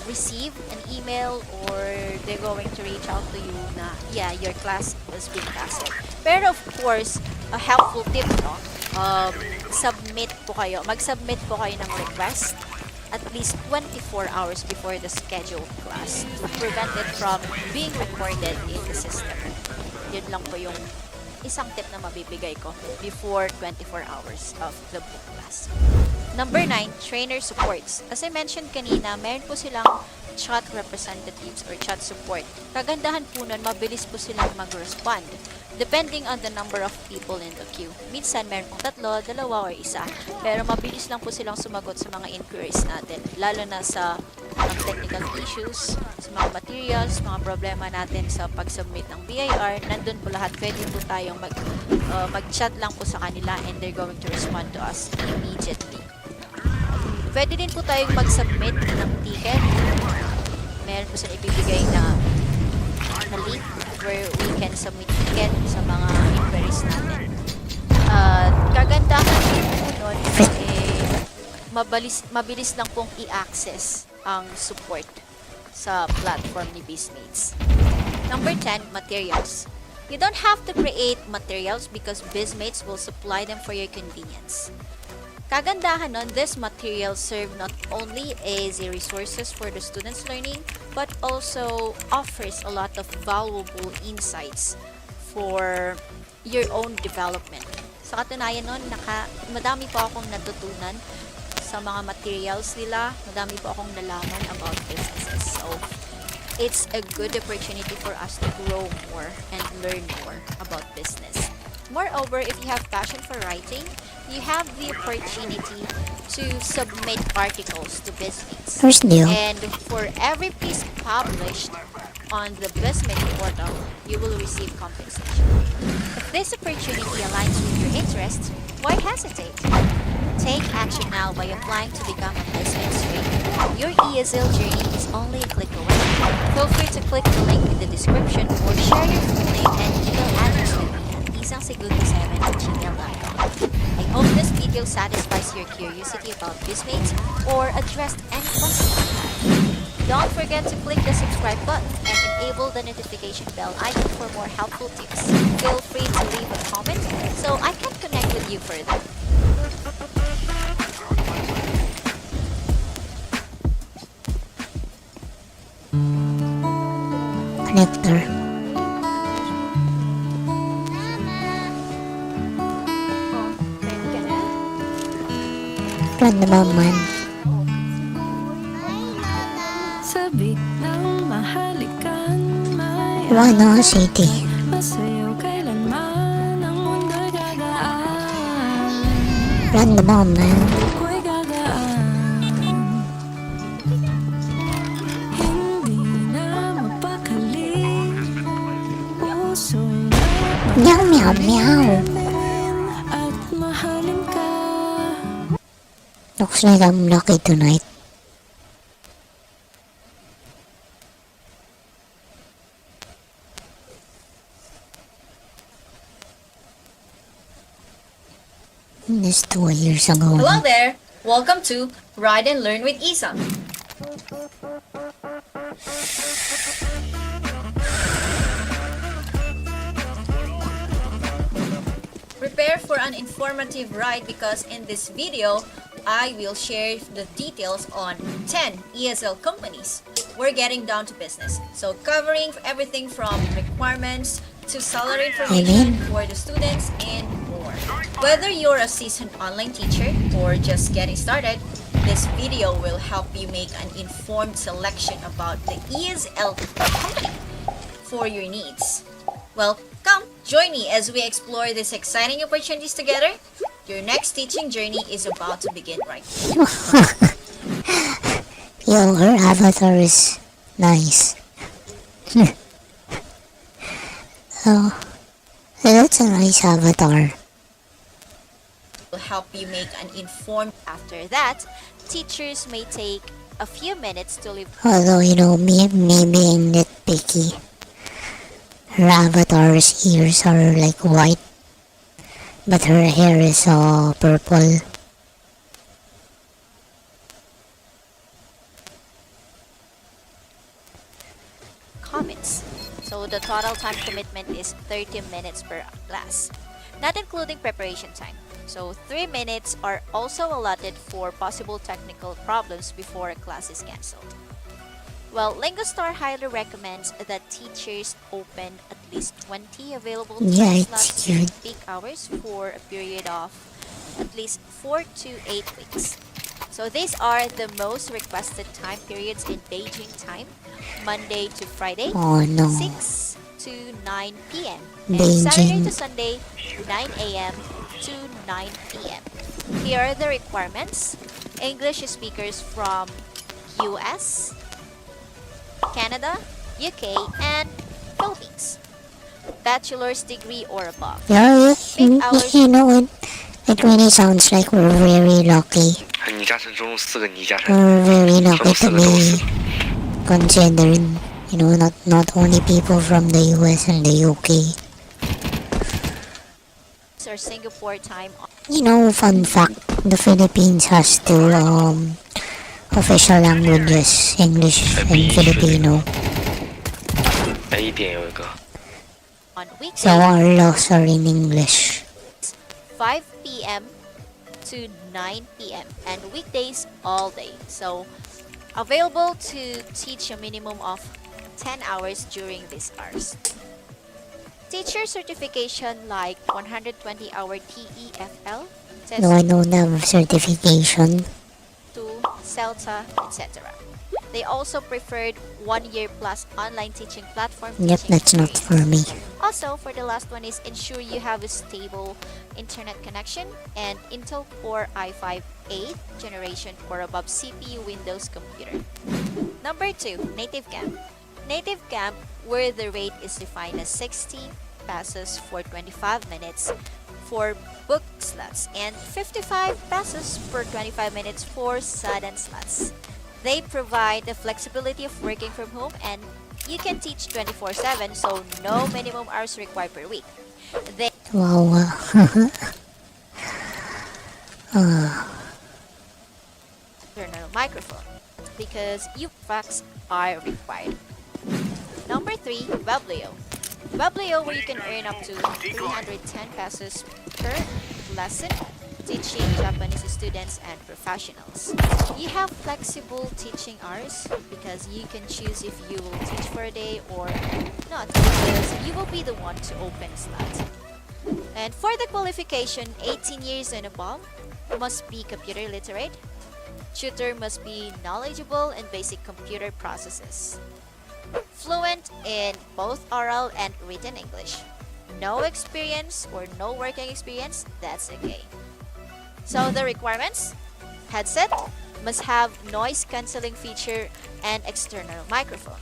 Speaker 7: receive an email or they're going to reach out to you na, yeah, your class has been canceled. Pero of course, a helpful tip, no? Mag-submit po kayo ng request at least 24 hours before the scheduled class to prevent it from being recorded in the system. Yun lang po yung isang tip na mabibigay ko before 24 hours of the book class. Number 9, trainer supports. As I mentioned kanina, meron po silang chat representatives or chat support. Kagandahan po nun, mabilis po silang mag-respond depending on the number of people in the queue. Minsan, meron pong 3, 2, or 1. Pero mabilis lang po silang sumagot sa mga inquiries natin. Lalo na sa technical issues, sa mga materials, mga problema natin sa pag-submit ng BIR. Nandun po lahat. Pwede po tayong mag-chat lang po sa kanila and they're going to respond to us immediately. Pwede din po tayong mag-submit ng ticket. Meron po sila ibibigay na link where we can submit ticket sa mga inquiries natin. Kagandahan din po nun, mabilis lang pong i-access ang support sa platform ni BizMates. Number 10, materials. You don't have to create materials because BizMates will supply them for your convenience. Kagandahan nun, this material serve not only as a resources for the students' learning, but also offers a lot of valuable insights for your own development. Sa katunayan nun, madami po akong natutunan sa mga materials nila, madami po akong nalaman about businesses. So, it's a good opportunity for us to grow more and learn more about business. Moreover, if you have passion for writing, you have the opportunity to submit articles to BizMates.
Speaker 1: First deal.
Speaker 7: And for every piece published on the BizMates portal, you will receive compensation. If this opportunity aligns with your interests, why hesitate? Take action now by applying to become a BizMates trainer. Your ESL journey is only a click away. Feel free to click the link in the description or share your full name and email address with me at isangsegundo7@gmail.com. I hope this video satisfies your curiosity about BizMates or addressed any questions you have. Don't forget to click the subscribe button and enable the notification bell icon for more helpful tips. Feel free to leave a comment so I can connect with you further.
Speaker 1: Connector. Random man.
Speaker 9: Sabik ng mahalikan, may
Speaker 1: Wano City.
Speaker 9: masayaw kailanman ang mundo'y gagaan.
Speaker 1: Random man.
Speaker 9: Ako'y gagaan. Hindi na mapakali. Puso na
Speaker 1: Meow meow meow.
Speaker 9: pagkakalin at mahalin ka.
Speaker 1: Looks like I'm lucky tonight. This 2 years ago.
Speaker 7: Hello there! Welcome to Ride and Learn with Isang. Prepare for an informative ride because in this video, I will share the details on 10 ESL companies. We're getting down to business. So covering everything from requirements to salary information for the students and more. Whether you're a seasoned online teacher or just getting started, this video will help you make an informed selection about the ESL company for your needs. Well, come, join me as we explore these exciting opportunities together. Your next teaching journey is about to begin right now.
Speaker 1: Oh, her avatar is nice. Oh, that's a nice avatar.
Speaker 7: Will help you make an informed. After that, teachers may take a few minutes to leave.
Speaker 1: Although, me being nitpicky, her avatar's ears are like white, but her hair is purple.
Speaker 7: Comments. So the total time commitment is 30 minutes per class, not including preparation time. So 3 minutes are also allotted for possible technical problems before a class is cancelled. Well, LingoStar highly recommends that teachers open at least 20 available
Speaker 1: Yeah,
Speaker 7: time
Speaker 1: it's
Speaker 7: slots
Speaker 1: cute.
Speaker 7: in peak hours for a period of at least 4 to 8 weeks. So these are the most requested time periods in Beijing time, Monday to Friday,
Speaker 1: Oh no,
Speaker 7: 6 to 9 p.m. and Saturday to
Speaker 1: Beijing.
Speaker 7: Sunday, 9 a.m. to 9 p.m. Here are the requirements. English speakers from US, Canada, UK, and Philippines. Bachelor's degree or above.
Speaker 1: Yeah,
Speaker 7: Peak hours.
Speaker 1: it really sounds like we're very lucky.
Speaker 10: 你家城中路4个，你家城
Speaker 1: We're very
Speaker 10: 中
Speaker 1: lucky
Speaker 10: 路
Speaker 1: to
Speaker 10: 4个，中路4
Speaker 1: be
Speaker 10: 个。
Speaker 1: considered, not only people from the US and the UK.
Speaker 7: Or Singapore time.
Speaker 1: Fun fact, the Philippines has two official languages, English and Filipino.
Speaker 10: 1点有一个。
Speaker 7: On
Speaker 1: So
Speaker 7: weekdays,
Speaker 1: our laws are in English.
Speaker 7: 5 p.m. to 9 p.m. and weekdays all day. So available to teach a minimum of 10 hours during these hours. Teacher certification like 120-hour TEFL, test
Speaker 1: No, I don't have certification.
Speaker 7: to CELTA, etc. They also preferred 1 year plus online teaching platform.
Speaker 1: Yep,
Speaker 7: teaching
Speaker 1: that's not
Speaker 7: experience.
Speaker 1: for me.
Speaker 7: Also, for the last one is ensure you have a stable internet connection and Intel Core i5 8th generation or above CPU Windows computer. Number 2, Native Camp. Native Camp, where the rate is defined as 60 pesos for 25 minutes for book slots and 55 pesos per 25 minutes for sudden slots. They provide the flexibility of working from home and you can teach 24/7, so no minimum hours required per week. They
Speaker 1: Wow.
Speaker 7: external microphone because facts are required. Number 3, Weblio. Weblio, where you can earn up to 310 pesos per lesson teaching Japanese students and professionals. You have flexible teaching hours because you can choose if you will teach for a day or not because you will be the one to open slot. And for the qualification, 18 years and above must be computer literate. Tutor must be knowledgeable in basic computer processes. Fluent in both oral and written English. No experience or no working experience, that's okay. So the requirements: headset must have noise cancelling feature and external microphone.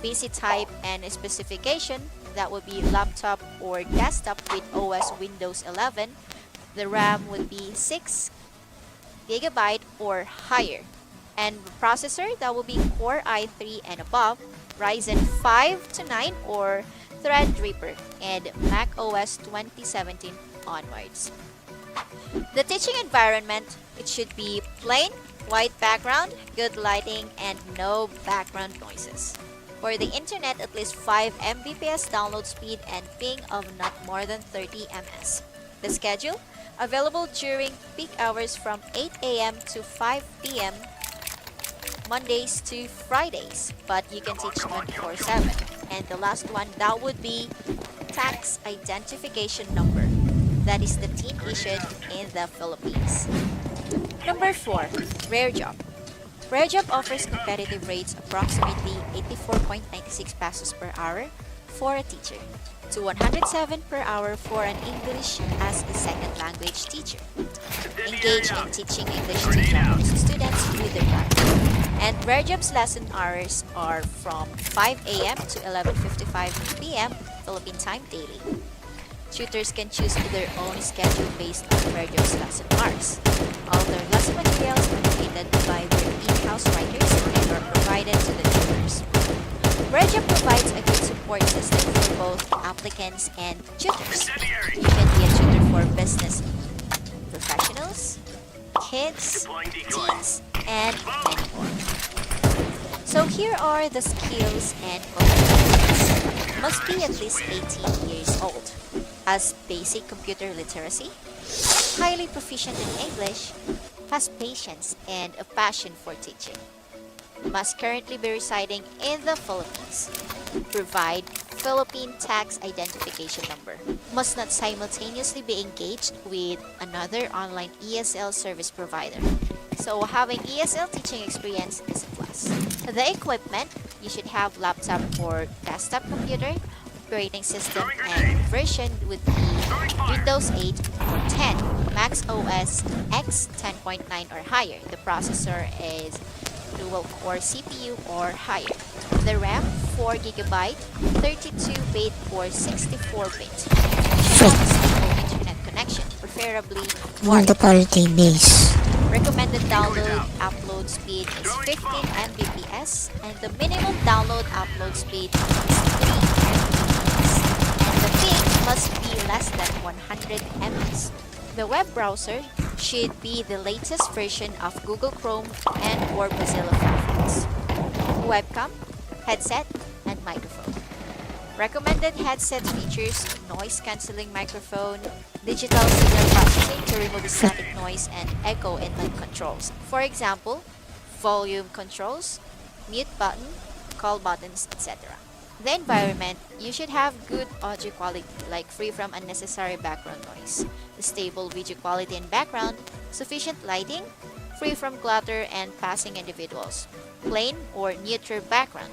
Speaker 7: PC type and specification, that would be laptop or desktop with OS Windows 11. The RAM would be 6 GB or higher. And processor, that will be Core i3 and above, Ryzen 5 to 9 or Threadripper, and Mac OS 2017 onwards. The teaching environment, it should be plain, white background, good lighting, and no background noises. For the internet, at least 5 Mbps download speed and ping of not more than 30 ms. The schedule, available during peak hours from 8 a.m. to 5 p.m. Mondays to Fridays, but you can teach 24/7. And the last one, that would be tax identification number. That is the TIN issued in the Philippines. Number 4, Rare Job. Rare Job offers competitive rates approximately 84.96 pesos per hour for a teacher to 107 per hour for an English as a second language teacher. Engage in teaching English to Japanese students with their practice. And Rajab's lesson hours are from 5 a.m. to 11:55 p.m. Philippine time daily. Tutors can choose their own schedule based on Rajab's lesson hours. All their lesson materials are created by their in-house writers and are provided to the tutors. Rajab provides a good support system for both applicants and tutors. You can be a tutor for business professionals, kids, teens, and many more. So here are the skills and qualifications. Must be at least 18 years old. Has basic computer literacy, highly proficient in English, has patience and a passion for teaching. Must currently be residing in the Philippines. Provide Philippine tax identification number. Must not simultaneously be engaged with another online ESL service provider. So having ESL teaching experience is a plus. The equipment, you should have laptop or desktop computer, operating system and version would be Windows 8 or 10, Max OS X 10.9 or higher. The processor is dual core CPU or higher. The RAM 4GB, 32-bit or 64-bit. Stable internet connection, preferably
Speaker 1: Multiple TVs.
Speaker 7: recommended download upload speed is 15 Mbps and the minimum download upload speed is 3 Mbps and the ping must be less than 100 Mbs. The web browser should be the latest version of Google Chrome and or Mozilla Firefox. Webcam, headset, and microphone. Recommended headset features noise cancelling microphone, digital signal processing to remove static noise and echo inlet controls. For example, volume controls, mute button, call buttons, etc. The environment, you should have good audio quality like free from unnecessary background noise, stable video quality and background, sufficient lighting, free from clutter and passing individuals, plain or neutral background.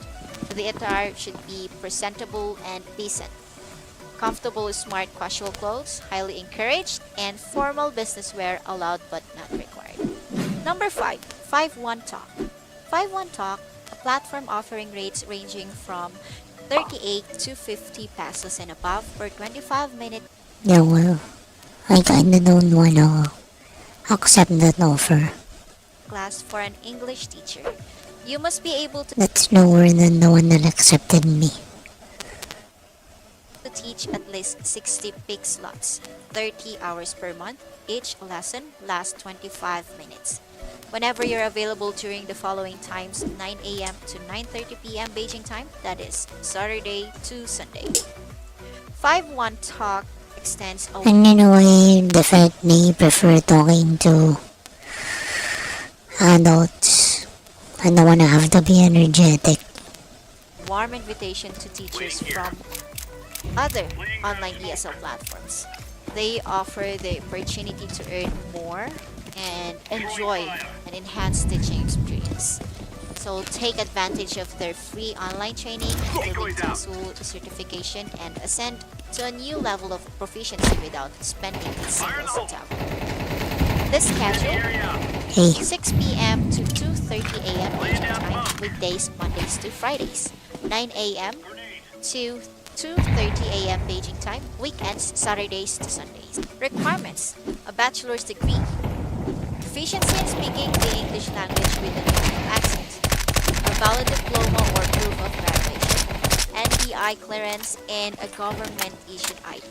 Speaker 7: The attire should be presentable and decent. Comfortable smart casual clothes, highly encouraged, and formal business wear allowed but not required. Number 5. 5-1 Talk. 5-1 Talk, a platform offering rates ranging from 38 to 50 pesos and above per 25-minute
Speaker 1: Yeah, well, I kinda don't wanna accept that offer.
Speaker 7: class for an English teacher. You must be able to
Speaker 1: That's lower than the one that accepted me.
Speaker 7: teach at least 60 peak slots, 30 hours per month. Each lesson lasts 25 minutes. Whenever you're available during the following times, 9 a.m. to 9:30 p.m. Beijing time, that is Saturday to Sunday. 5-1 Talk extends over
Speaker 1: And you know, I definitely prefer talking to adults. I don't wanna have to be energetic.
Speaker 7: warm invitation to teachers from other online ESL platforms. They offer the opportunity to earn more and enjoy an enhanced teaching experience. So take advantage of their free online training, including TESOL certification, and ascend to a new level of proficiency without spending a single centavo. This schedule,
Speaker 1: Hey,
Speaker 7: 6 p.m. to 2:30 a.m. Asian time, weekdays Mondays to Fridays, 9 a.m. to 2:30 a.m. Beijing time, weekends Saturdays to Sundays. Requirements: a bachelor's degree, proficiency in speaking the English language with a native accent, a valid diploma or proof of graduation, NPI clearance, and a government-issued ID.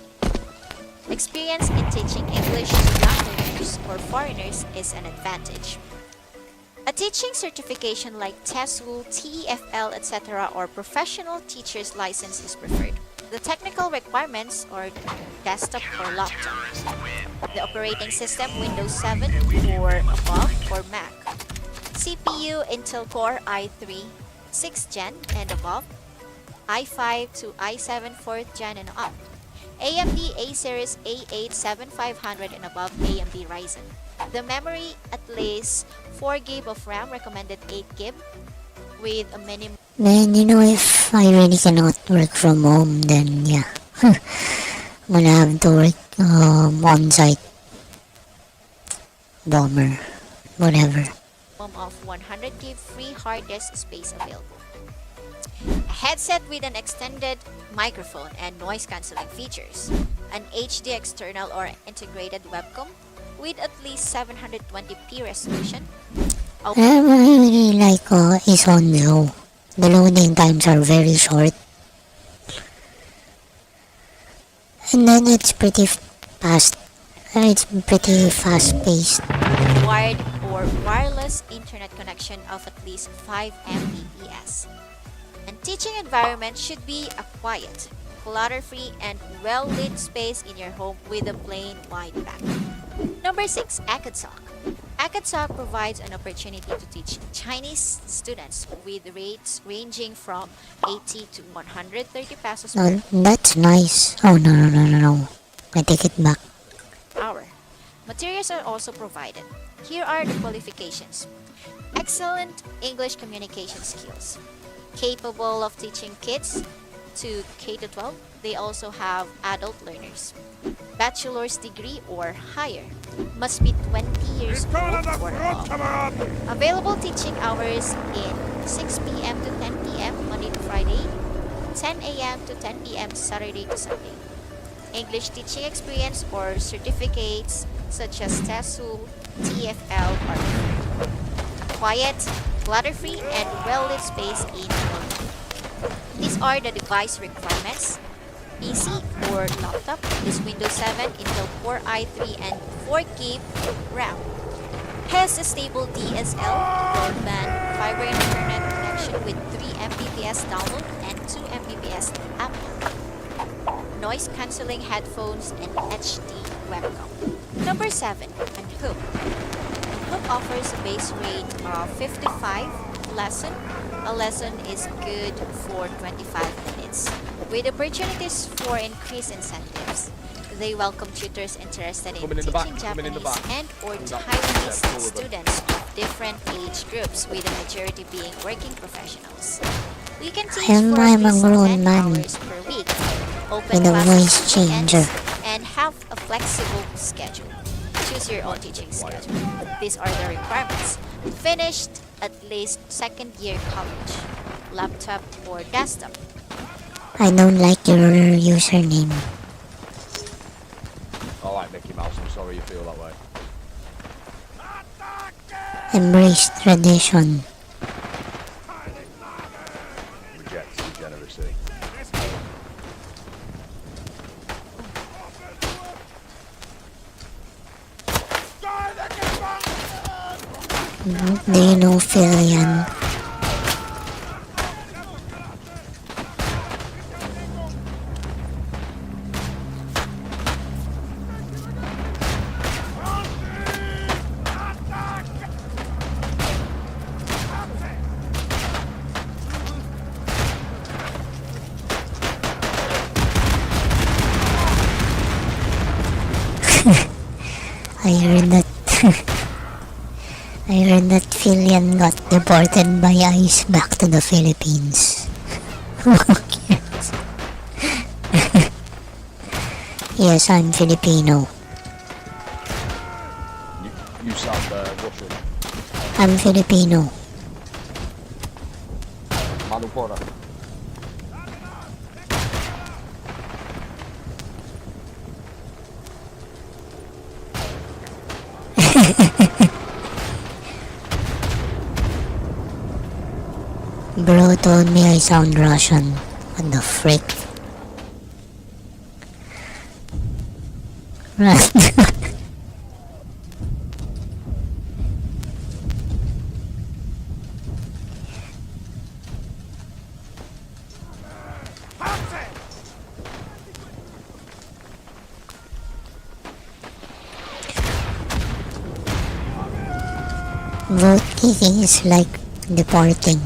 Speaker 7: Experience in teaching English to non-learners or foreigners is an advantage. A teaching certification like TESOL, TEFL, etc. or professional teacher's license is preferred. The technical requirements are desktop or laptop. The operating system Windows 7 or above or Mac. CPU Intel Core i3 6th Gen and above. i5 to i7 4th Gen and up. AMD A-Series A8 7500 and above AMD Ryzen. The memory at least 4GB of RAM, recommended 8GB with a minimum.
Speaker 1: man, you know, if I really cannot work from home, then yeah, I'm gonna have to work on site. Bummer. Whatever.
Speaker 7: maximum of 100 GB free hard disk space available. A headset with an extended microphone and noise cancelling features. An HD external or integrated webcam with at least 720p resolution.
Speaker 1: I really like is on low. The loading times are very short. And then it's pretty fast. It's pretty fast paced.
Speaker 7: Wired or wireless internet connection of at least 5 Mbps. And teaching environment should be a quiet, clutter-free, and well-lit space in your home with a plain white background. Number 6. Akatsup. Akatsup provides an opportunity to teach Chinese students with rates ranging from 80 to 130 pesos per
Speaker 1: No, that's nice. Oh, no. I take it back.
Speaker 7: hour. Materials are also provided. Here are the qualifications. Excellent English communication skills. Capable of teaching kids to K-12. They also have adult learners. Bachelor's degree or higher. Must be 20 years old or above. Available teaching hours in 6 p.m. to 10 p.m. Monday to Friday, 10 a.m. to 10 p.m. Saturday to Sunday. English teaching experience or certificates such as TESOL, TFL are preferred. A quiet, clutter-free, and well-lit space in your home. These are the device requirements. PC or laptop is Windows 7, Intel Core i3, and 4GB RAM. Has a stable DSL, broadband, fiber internet connection with 3 Mbps download and 2 Mbps upload. Noise cancelling headphones and HD webcam. Number 7. Unhook. Unhook offers a base rate of 55 lesson. A lesson is good for 25 minutes, with opportunities for increased incentives. They welcome tutors interested in teaching Japanese and or Taiwanese students of different age groups, with the majority being working professionals. You can teach for at
Speaker 1: I'm a
Speaker 7: least
Speaker 1: grown
Speaker 7: 10
Speaker 1: man
Speaker 7: hours per week, open
Speaker 1: with a
Speaker 7: classes
Speaker 1: voice
Speaker 7: on weekends,
Speaker 1: changer.
Speaker 7: and have a flexible schedule. Choose your own teaching schedule. These are the requirements. Finished at least second year college, laptop or desktop.
Speaker 1: I don't like your username.
Speaker 11: I like Mickey Mouse, I'm sorry you feel that way.
Speaker 1: Embrace tradition.
Speaker 11: Reject degeneracy.
Speaker 1: Do you know Filian? I heard that I heard that Filian got deported by ICE back to the Philippines. Yes, I'm Filipino.
Speaker 11: You sound Russian.
Speaker 1: I'm Filipino.
Speaker 11: Manupora.
Speaker 1: Bro told me I sound Russian. What the frick? Vote kicking is like deporting.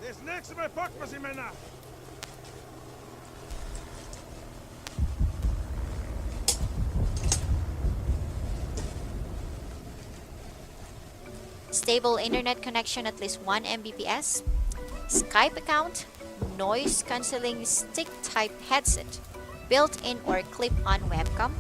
Speaker 5: Das nächste Mal packt man sie, Männer!
Speaker 7: Stable internet connection at least 1 Mbps, Skype account, noise cancelling stick type headset, built-in or clip-on webcam,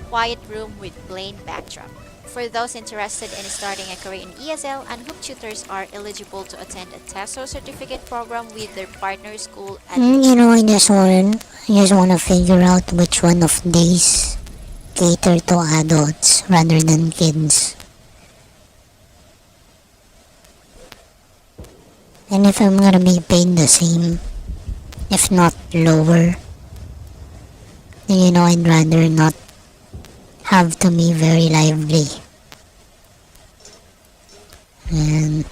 Speaker 7: quiet room with plain backdrop. For those interested in starting a career in ESL, Unhook tutors are eligible to attend a TESOL certificate program with their partner school at
Speaker 1: You know, I just wanna figure out which one of these cater to adults rather than kids. And if I'm gonna be paid the same, if not lower, then you know I'd rather not have to be very lively. And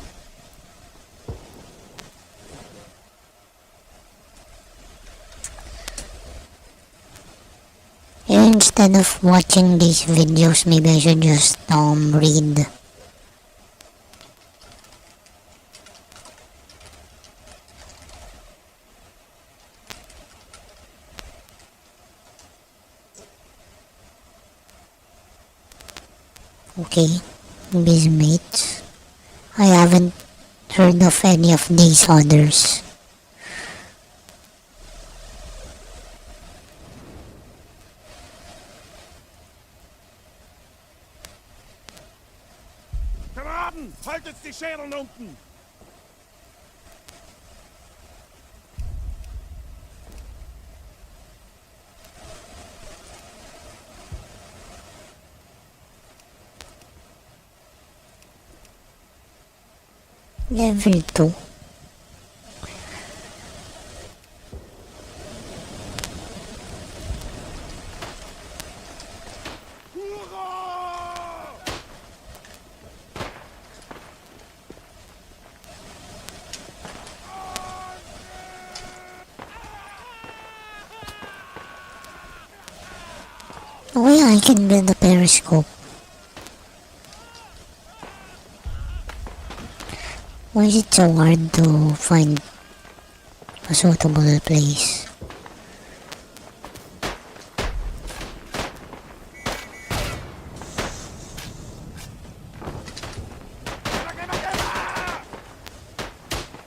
Speaker 1: instead of watching these videos, maybe I should just read. Okay, Bizmates. I haven't heard of any of these others.
Speaker 5: Kameraden, haltet die Schädeln unten!
Speaker 1: Level 2. Oh yeah, I can build a periscope. Why is it so hard to find a suitable place?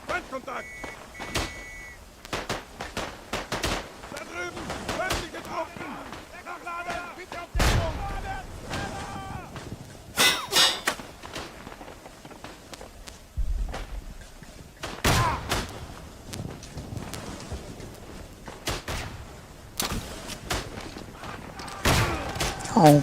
Speaker 5: Feindkontakt! Da drüben! Feindlich getroffen! Nachladen! Bitte auf Deckung!
Speaker 1: Oh.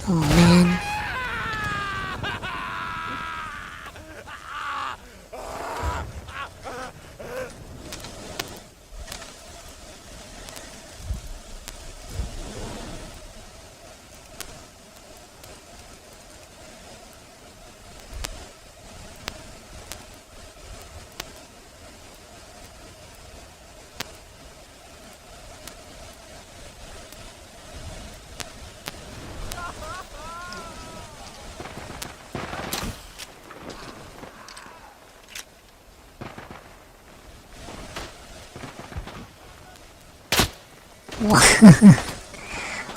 Speaker 1: Oh man.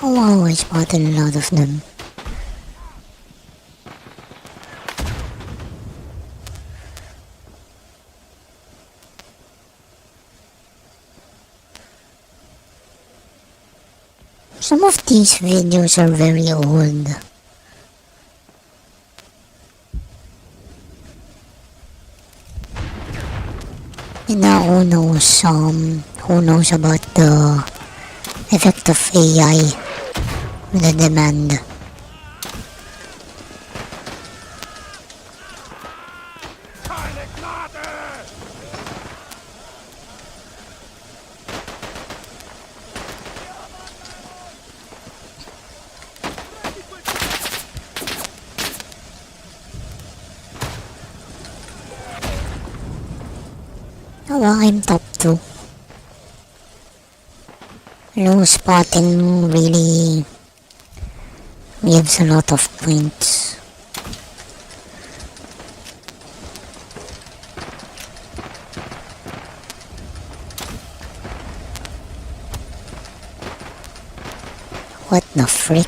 Speaker 1: Oh wow, I spotted a lot of them. Some of these videos are very old. And now who knows about the effect of AI with the demand.
Speaker 5: Keine Gnade!
Speaker 1: Oh well, I'm top 2. Low spotting really gives a lot of points. What the frick?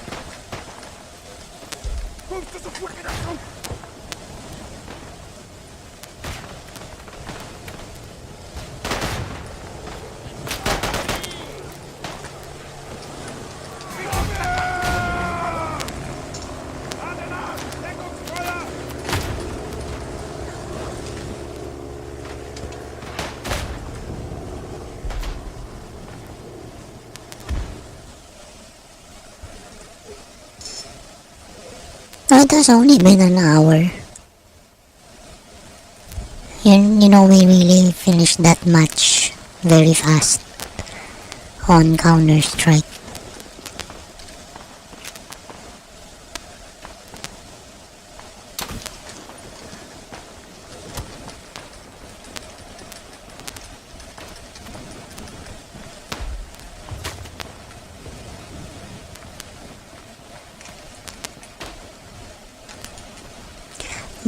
Speaker 5: Kommst du sofort wieder zurück?
Speaker 1: Oh, it has only been an hour. You know, we really finished that match very fast on Counter-Strike.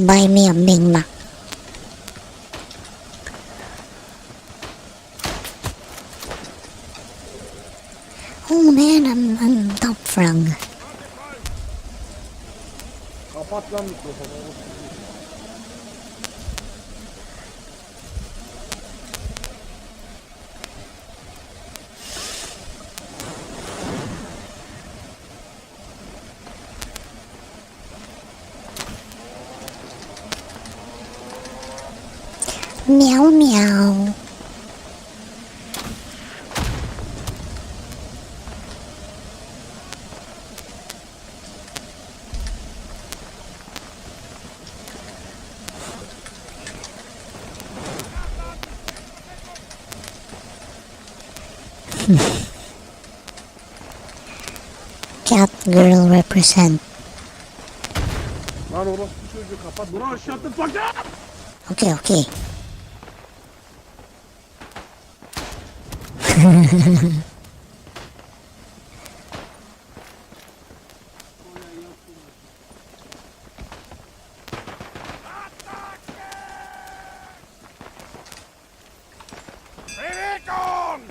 Speaker 1: Buy me a Big Mac. Oh man, I'm top frag.
Speaker 11: Kapat lan mikrofonu.
Speaker 1: Meow meow. Cat girl represent.
Speaker 11: Lan orospu çocuğu kapat. Bro shut the fuck up.
Speaker 1: Okay, okay.
Speaker 5: Bewegung!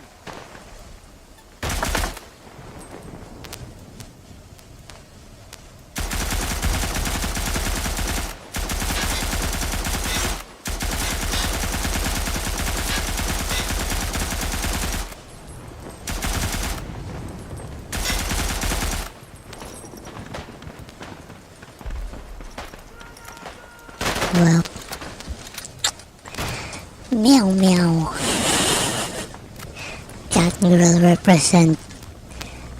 Speaker 1: Well, meow meow. Cat girl represent.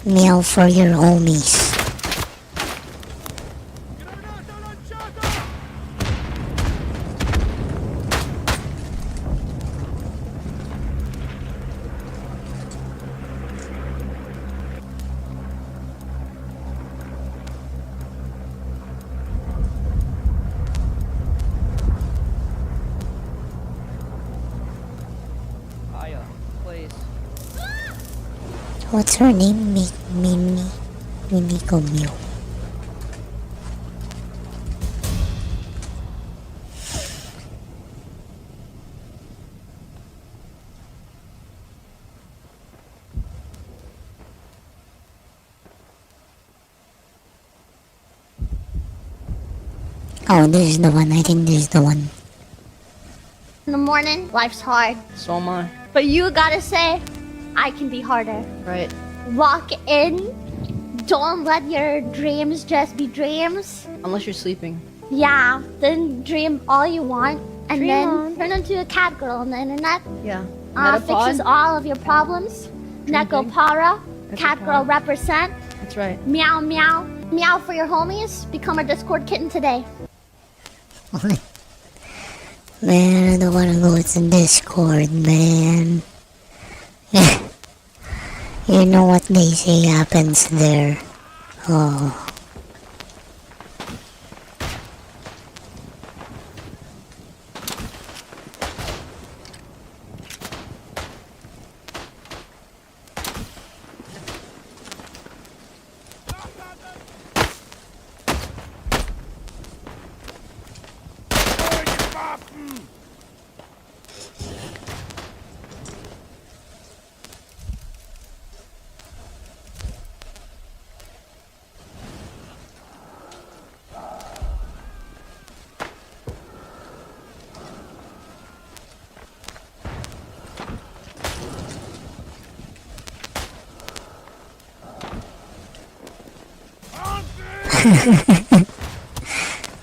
Speaker 1: Meow for your homies.
Speaker 12: Aya, please.
Speaker 1: What's her name? Mimiko Mew. Oh, this is the one. I think this is the one.
Speaker 13: In the morning, life's hard.
Speaker 12: So am I.
Speaker 13: But you gotta say, I can be harder.
Speaker 12: Right.
Speaker 13: Walk in, don't let your dreams just be dreams.
Speaker 12: Unless you're sleeping.
Speaker 13: Yeah, then dream all you want, and
Speaker 12: Dream
Speaker 13: then
Speaker 12: on.
Speaker 13: turn into a cat girl on the internet.
Speaker 12: Yeah.
Speaker 13: Fixes all of your problems. Neko
Speaker 12: big.
Speaker 13: para,
Speaker 12: That's
Speaker 13: cat
Speaker 12: a
Speaker 13: girl
Speaker 12: plan.
Speaker 13: represent.
Speaker 12: That's right.
Speaker 13: Meow meow. Meow for your homies. Become a Discord kitten today.
Speaker 1: Man, I don't wanna go to Discord, man. You know what they say happens there. Oh.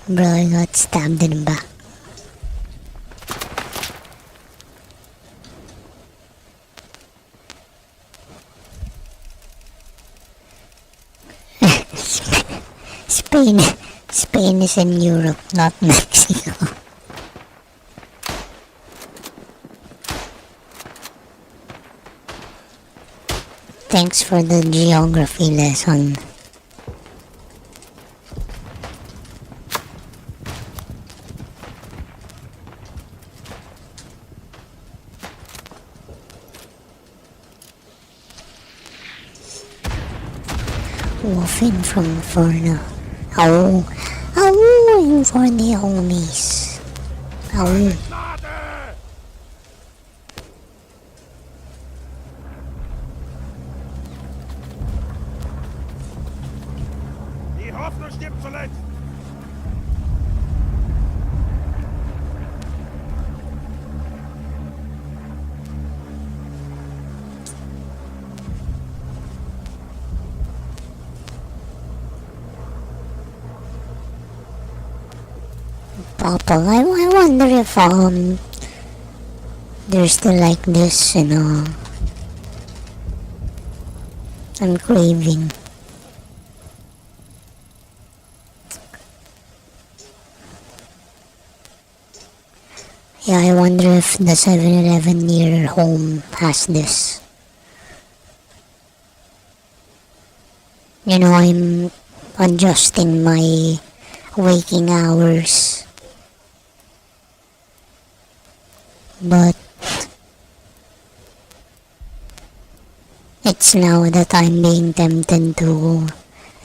Speaker 1: Bro, I got stabbed in the back. Spain, Spain is in Europe, not Mexico. Thanks for the geography lesson. Wolfing from Inferno. Oh, oh, for the homies. Oh.
Speaker 5: Die Hoffnung stirbt zuletzt.
Speaker 1: Papa, I wonder if they're still like this, you know. I'm craving. Yeah, I wonder if the 7-Eleven near home has this. You know, I'm adjusting my waking hours. But it's now that I'm being tempted to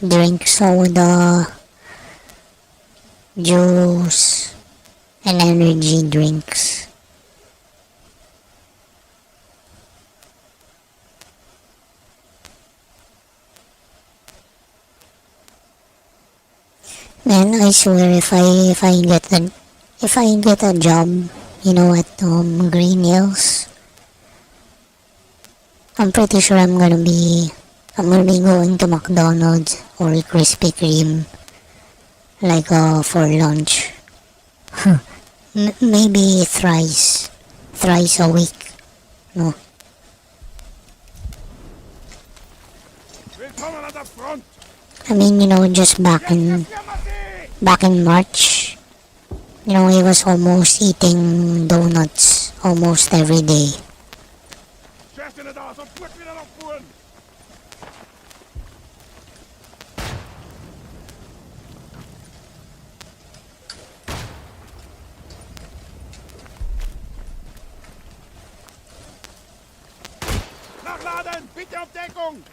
Speaker 1: drink soda, juice, and energy drinks. Man, I swear if I get a job, you know, at Green Hills, I'm pretty sure I'm gonna be going to McDonald's or Krispy Kreme, like for lunch. Maybe thrice a week. No.
Speaker 5: Willkommen an der Front.
Speaker 1: I mean, you know, just back in March, you know, I was almost eating donuts almost every day.
Speaker 5: Schärfte da, sonst drück wieder nach vorn. Nachladen, bitte auf Deckung.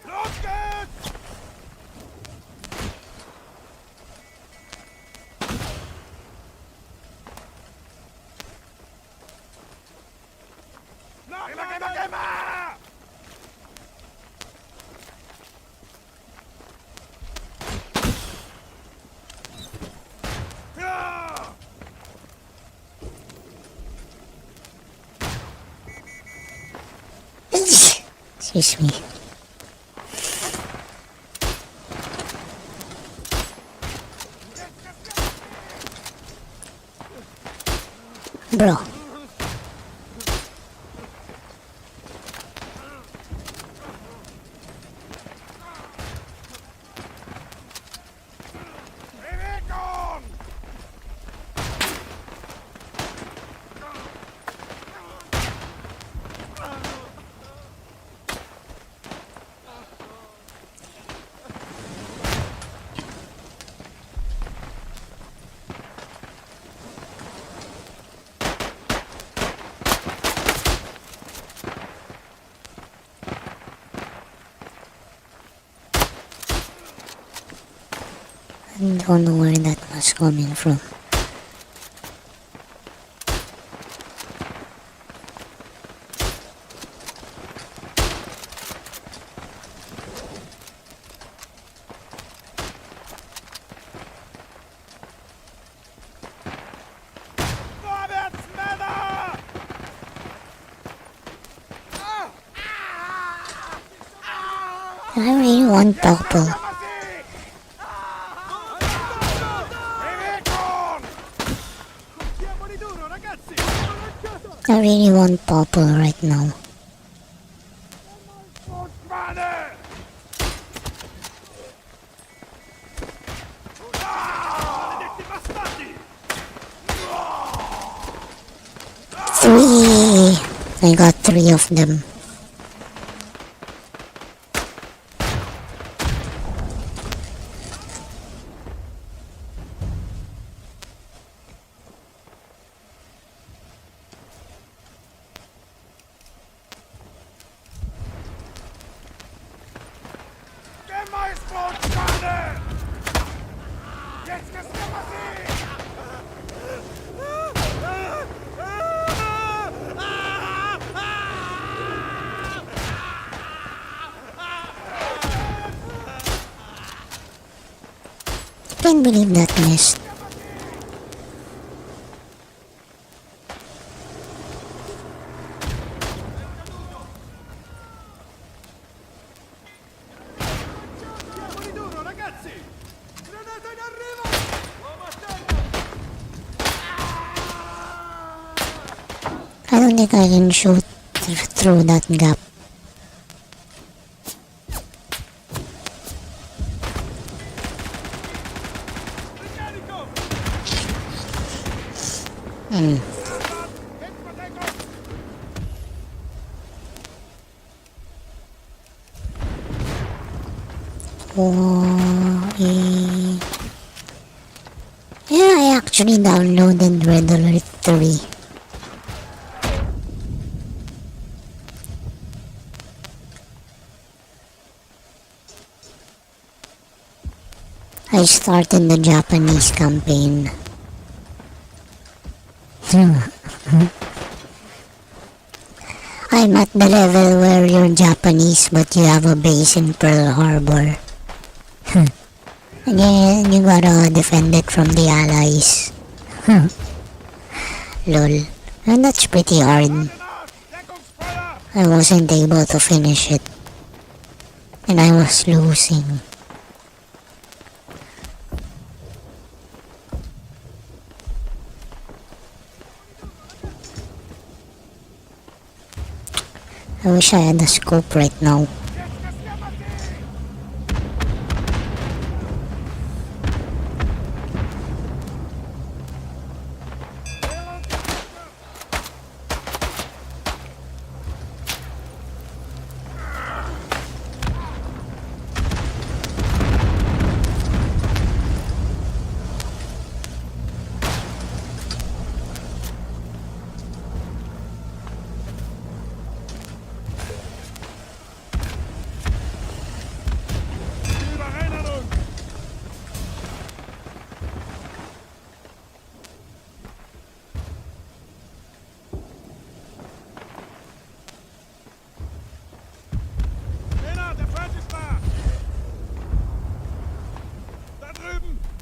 Speaker 5: Los geht's! Nachladen! Ja!
Speaker 1: Excuse me. Bro.
Speaker 5: Bewegung!
Speaker 1: I don't know where that was coming from.
Speaker 5: Vorwärts, Männer!
Speaker 1: I really want purple. I really want purple right now. Three! I got 3 of them.
Speaker 5: Maisbrotpfanne! Jetzt müssen wir mal sehen!
Speaker 1: Can't believe that missed. I don't think I can shoot through that gap. Yeah, I actually downloaded Red Alert 3. I started the Japanese campaign. I'm at the level where you're Japanese but you have a base in Pearl Harbor. And you gotta defend it from the allies. Lol. And that's pretty hard. I wasn't able to finish it. And I was losing. I wish I had a scope right now.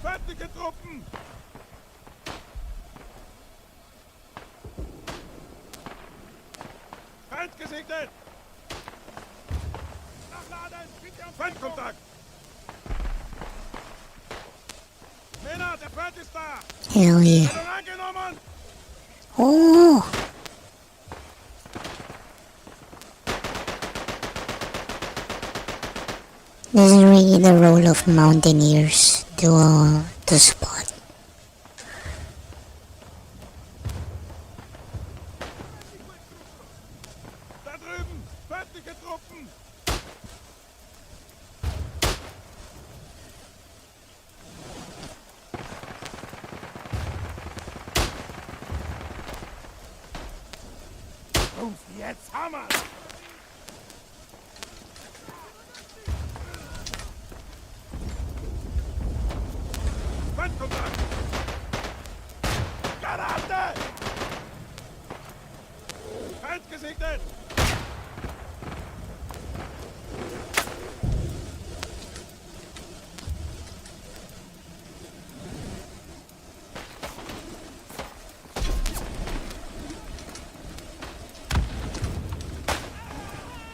Speaker 5: Feindliche Truppen! Feind gesegnet! Nachladen! Feindkontakt! Männer, der Feind ist da!
Speaker 1: Hell yeah.
Speaker 5: Angenommen!
Speaker 1: Oh! This is really the role of mountaineers to spot.
Speaker 5: Da drüben! Feindliche Truppen! Jungs, jetzt Hammer! Feindkontakt! Granate! Feind gesegnet!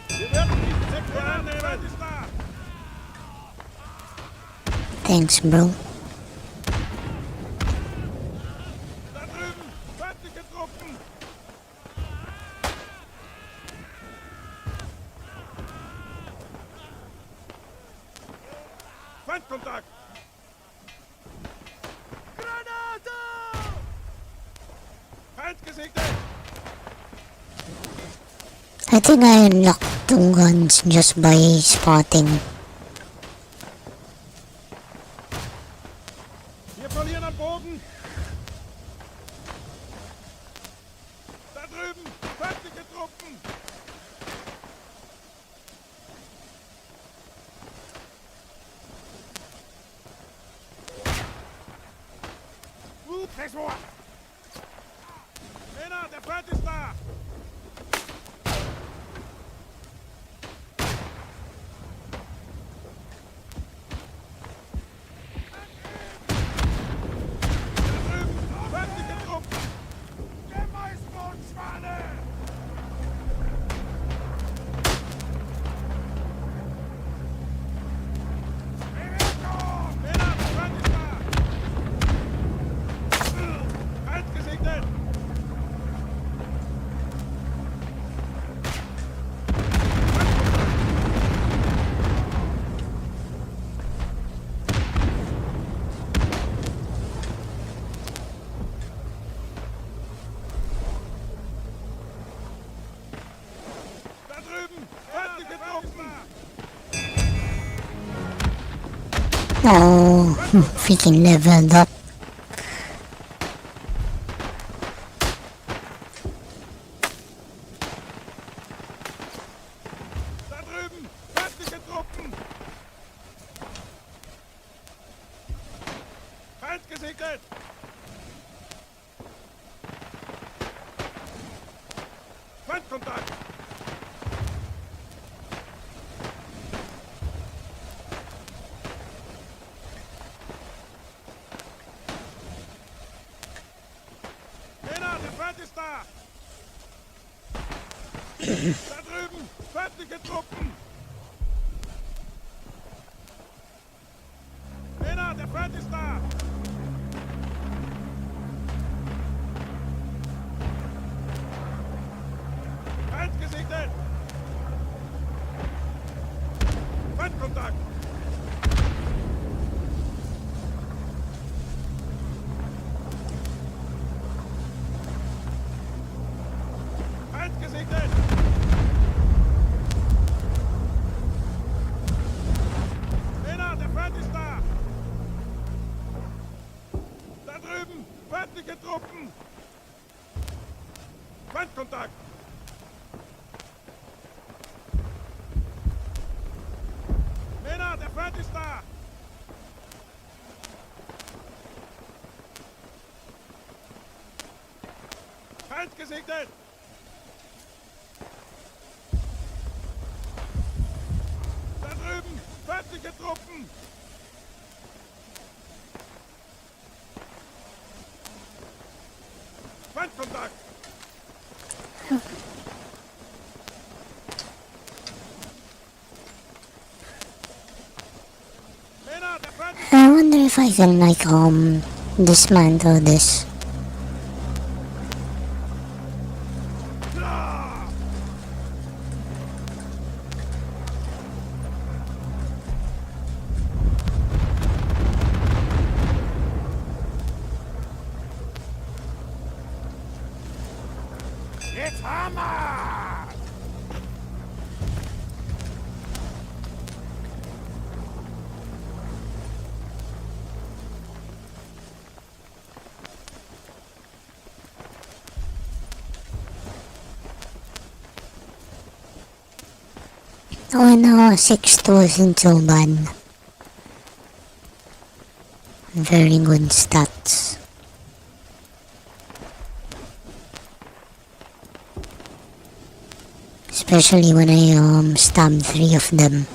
Speaker 5: Wir werden diesen Sektor einnehmen! Feind ist da!
Speaker 1: Thanks, bro.
Speaker 5: Da drüben! Feindliche Truppen! Feindkontakt! Granate! Feind gesegnet!
Speaker 1: I think I unlocked 2 guns just by spotting.
Speaker 5: Wir verlieren am Boden! Da drüben! Feindliche Truppen! Tresor! Männer, der Feind ist da! Da drüben! Feindliche Truppen! Gemeißbundschwane! Männer, der Feind ist da! Feind gesegnet! Da drüben! Feindliche Truppen!
Speaker 1: Oh, freaking leveled up.
Speaker 5: Da drüben! Feindliche Truppen! Feind gesegnet! Feindkontakt! Männer, der Feind ist da! Da drüben! Feindliche Truppen! Männer, der Feind ist da! Feind gesegnet! Feindkontakt! Feind gesegnet! Männer, der Feind ist da! Da drüben! Feindliche Truppen! Feindkontakt! Männer, der Feind ist da! Feind gesegnet! Da drüben! Feindliche Truppen! Feindkontakt! Männer, der Feind ist
Speaker 1: I wonder if I can like dismantle this.
Speaker 5: da! Jetzt Hammer!
Speaker 1: Oh no, 6-2 isn't so bad. very good stats. Especially when I stabbed 3 of them.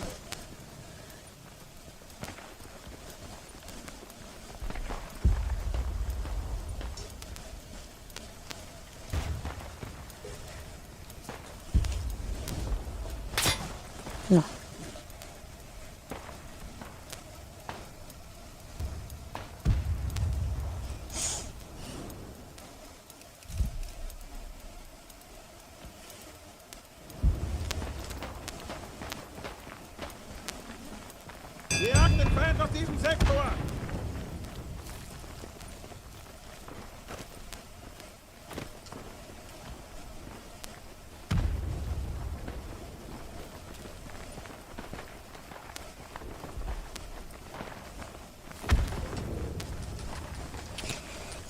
Speaker 1: No.
Speaker 5: Wir jagen den Feind aus diesem Sektor!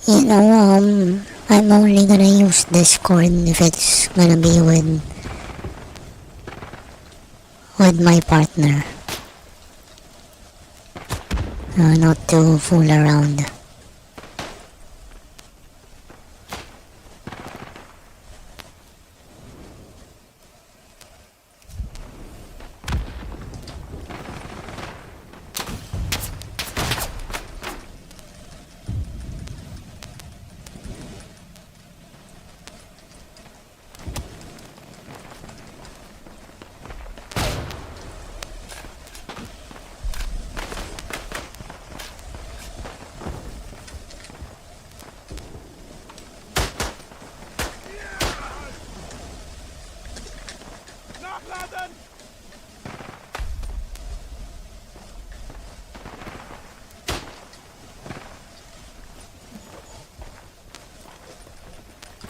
Speaker 1: You know, I'm only gonna use Discord if it's gonna be with my partner. Not to fool around.
Speaker 5: Nachladen!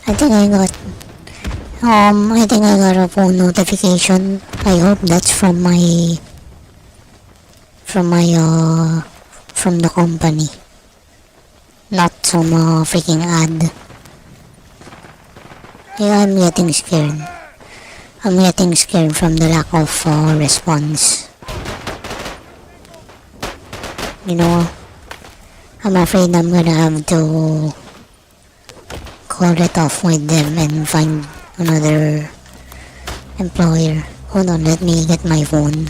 Speaker 1: I think I got a phone notification. I hope that's from from the company. Not some freaking ad. Yeah, I'm getting scared. I'm getting scared from the lack of response. You know, I'm afraid I'm gonna have to call it off with them and find another employer. Hold on, let me get my phone.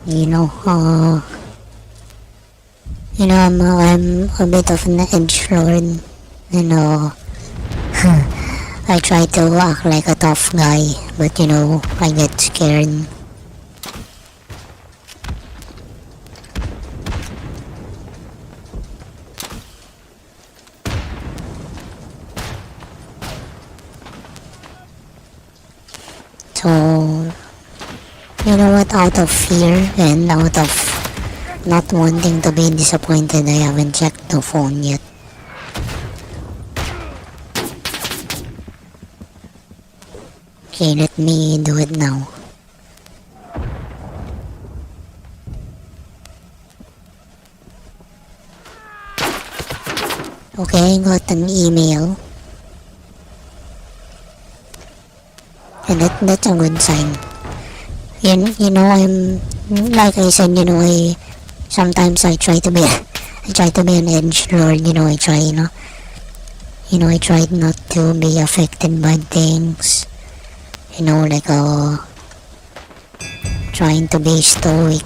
Speaker 1: You know, I'm a bit of an edge lord. You know, I try to act like a tough guy, but you know, I get scared. So, you know what, out of fear and out of not wanting to be disappointed, I haven't checked the phone yet. Okay, let me do it now. Okay, I got an email. And that's a good sign. You know, I'm, like I said, you know, sometimes I try to be an edge lord, you know, I try not to be affected by things, you know, like, trying to be stoic.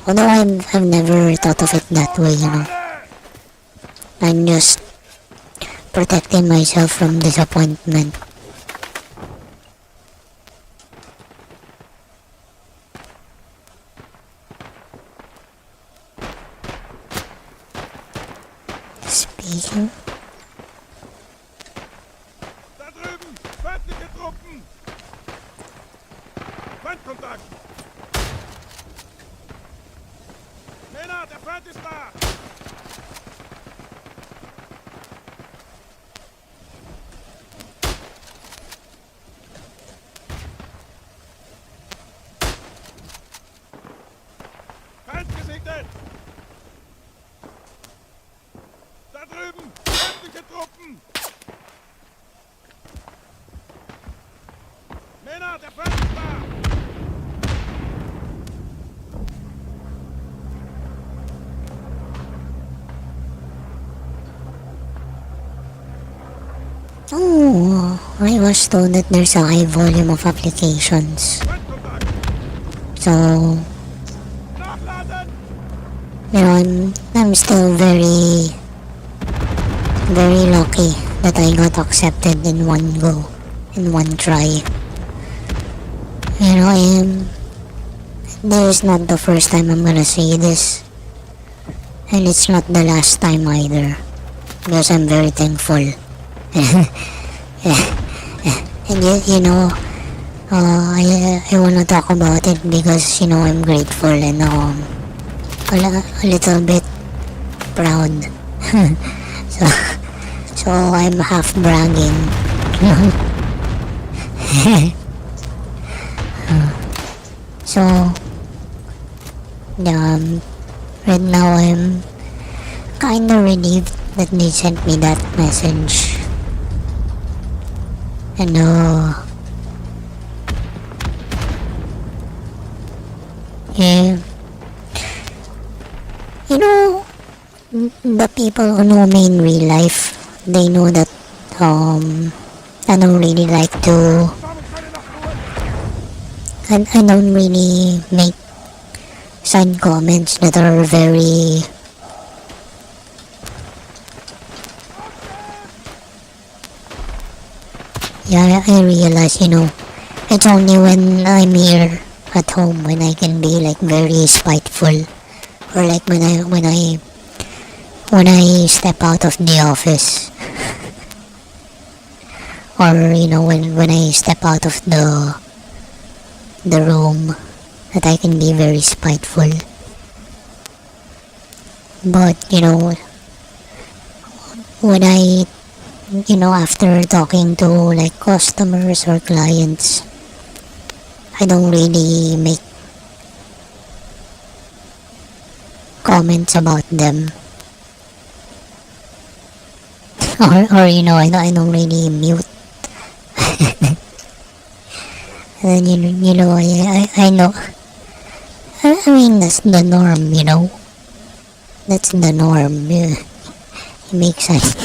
Speaker 1: Although I've never thought of it that way, you know. I'm just protecting myself from disappointment. Speaking.
Speaker 5: Da drüben! Feindliche Truppen! Feindkontakt! Männer, der Feind ist da! Feind gesichtet! Da drüben! Männer, der fertig war!
Speaker 1: Oh, I was told that there's a high volume of applications. So,
Speaker 5: Nachladen!
Speaker 1: you know, I'm still very lucky that I got accepted in one go, in one try. You know, this is not the first time I'm gonna say this, and it's not the last time either, because I'm very thankful. And you know, I wanna talk about it because, you know, I'm grateful and a little bit proud. So I'm half bragging. So yeah, right now I'm kinda relieved that they sent me that message. And yeah, you know, the people who know me in real life, they know that I don't really like to, I don't really make side comments that are very yeah, I realize, you know, it's only when I'm here at home when I can be like very spiteful, or like when I step out of the office, or you know, when I step out of the room, that I can be very spiteful. But you know, when I, you know, after talking to like customers or clients, I don't really make comments about them. Or you know, I don't really mute. And then you know, I know, I mean, that's the norm, you know, that's the norm. Yeah. You make sense.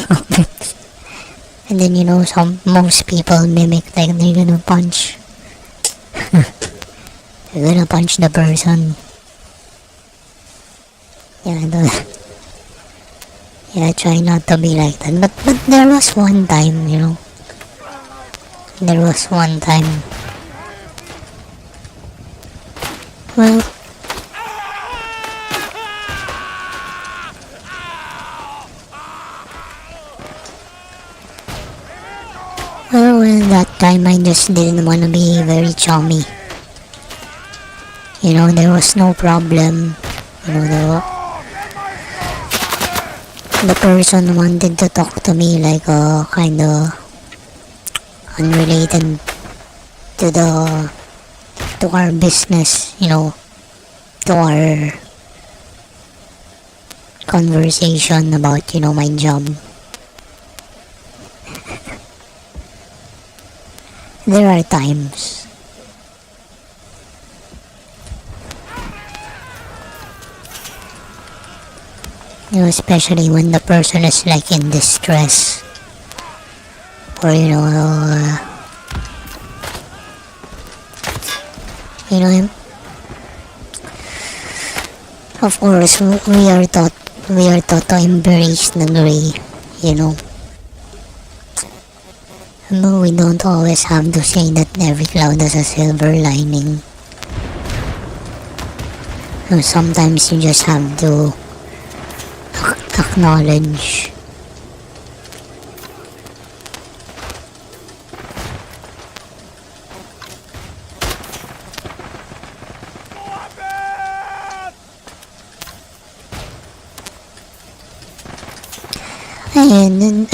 Speaker 1: And then you know, most people mimic like they're gonna punch. They're gonna punch the person. Yeah, I try not to be like that. But there was one time, you know. There was one time. Well, that time I just didn't want to be very chummy. You know, there was no problem. You know, the person wanted to talk to me like kind of unrelated to our business, you know, to our conversation about, you know, my job. There are times. You know, especially when the person is like in distress, or you know, of course we are taught to embrace the gray, you know. But we don't always have to say that every cloud has a silver lining. So sometimes you just have to acknowledge. And then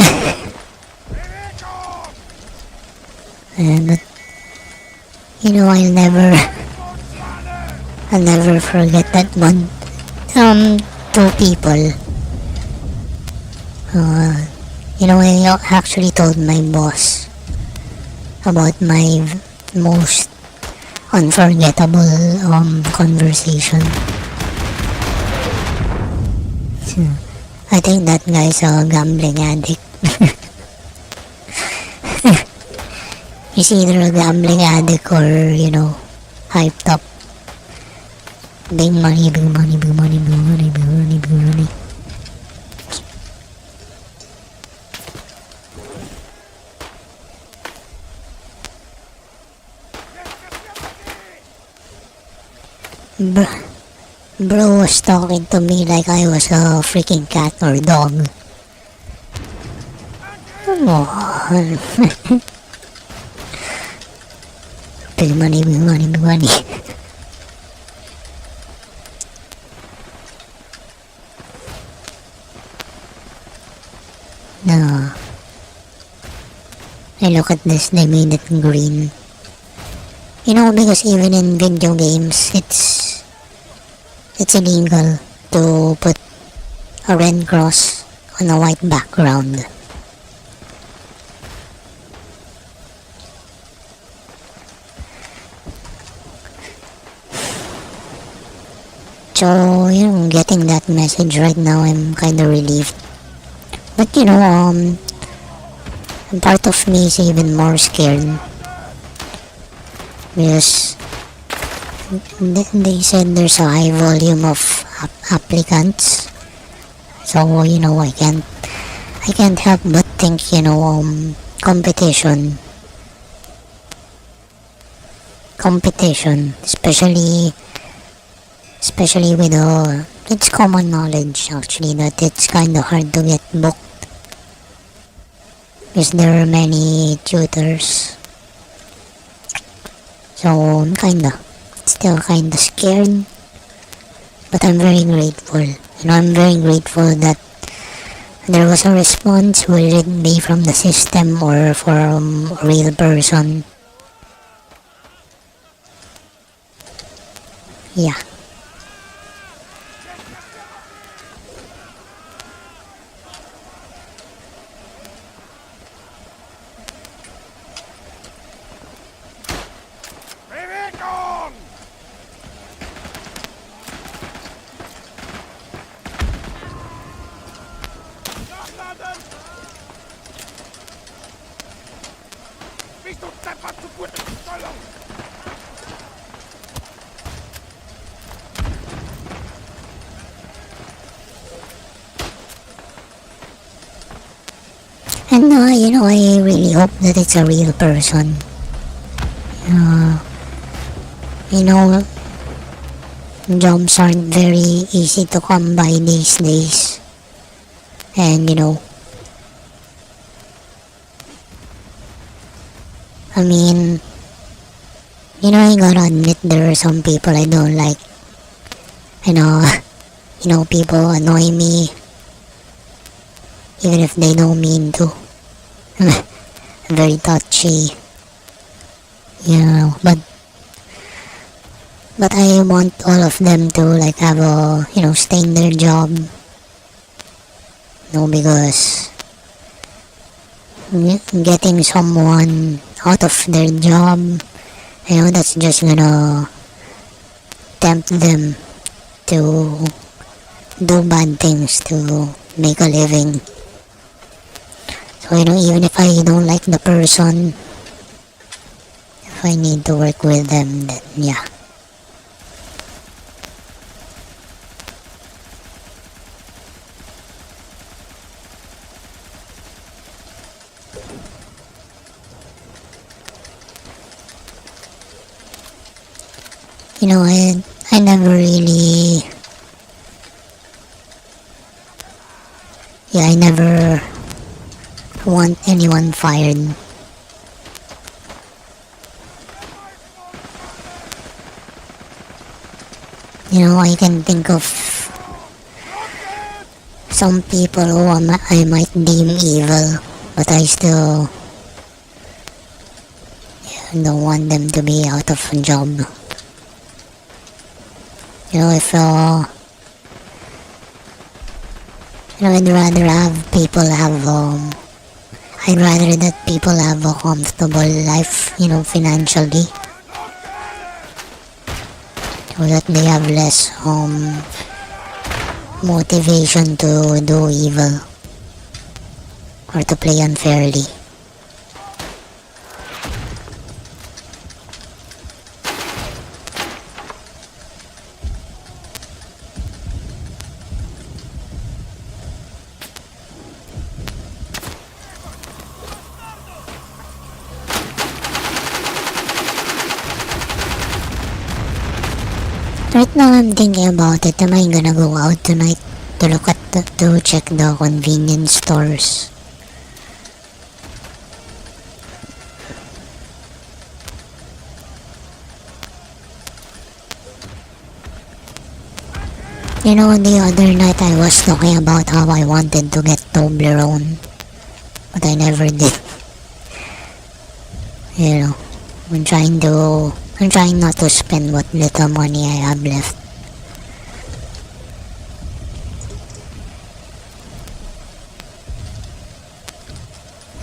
Speaker 1: but you know, I'll never forget that one. Two people. You know, I actually told my boss about my most unforgettable conversation. So, I think that guy's a gambling addict. He's either a gambling addict or, hyped up. Big money, big money, big money, big money, big money, big money. Bro was talking to me like I was a freaking cat or dog. Come on. Big money, big money, big money. No. Hey, look at this, they made it green. Because even in video games, it's illegal to put a red cross on a white background. So, getting that message right now, I'm kinda relieved. But, part of me is even more scared. Because they said there's a high volume of applicants. So, I can't help but think, competition, especially with it's common knowledge actually that it's kind of hard to get booked because there are many tutors. So I'm still kinda scared, but I'm very grateful. I'm very grateful that there was a response, whether it be from the system or from a real person. Yeah.
Speaker 5: Bewegung! Nachladen! Bist du deppert zu gut in Stellung?
Speaker 1: And I really hope that it's a real person. Jobs aren't very easy to come by these days. And I mean, I gotta admit there are some people I don't like. People annoy me, even if they don't mean to. Very touchy. But I want all of them to have stay in their job. Because getting someone out of their job, that's just gonna tempt them to do bad things to make a living. So even if I don't like the person, if I need to work with them, then yeah. I never really, I never want anyone fired. I can think of some people who I might deem evil, but I still don't want them to be out of a job. If I'd rather have people have I'd rather that people have a comfortable life, financially, so that they have less motivation to do evil or to play unfairly. Right now I'm thinking about it. Am I gonna go out tonight to to check the convenience stores? The other night I was talking about how I wanted to get Toblerone, but I never did. I'm trying not to spend what little money I have left.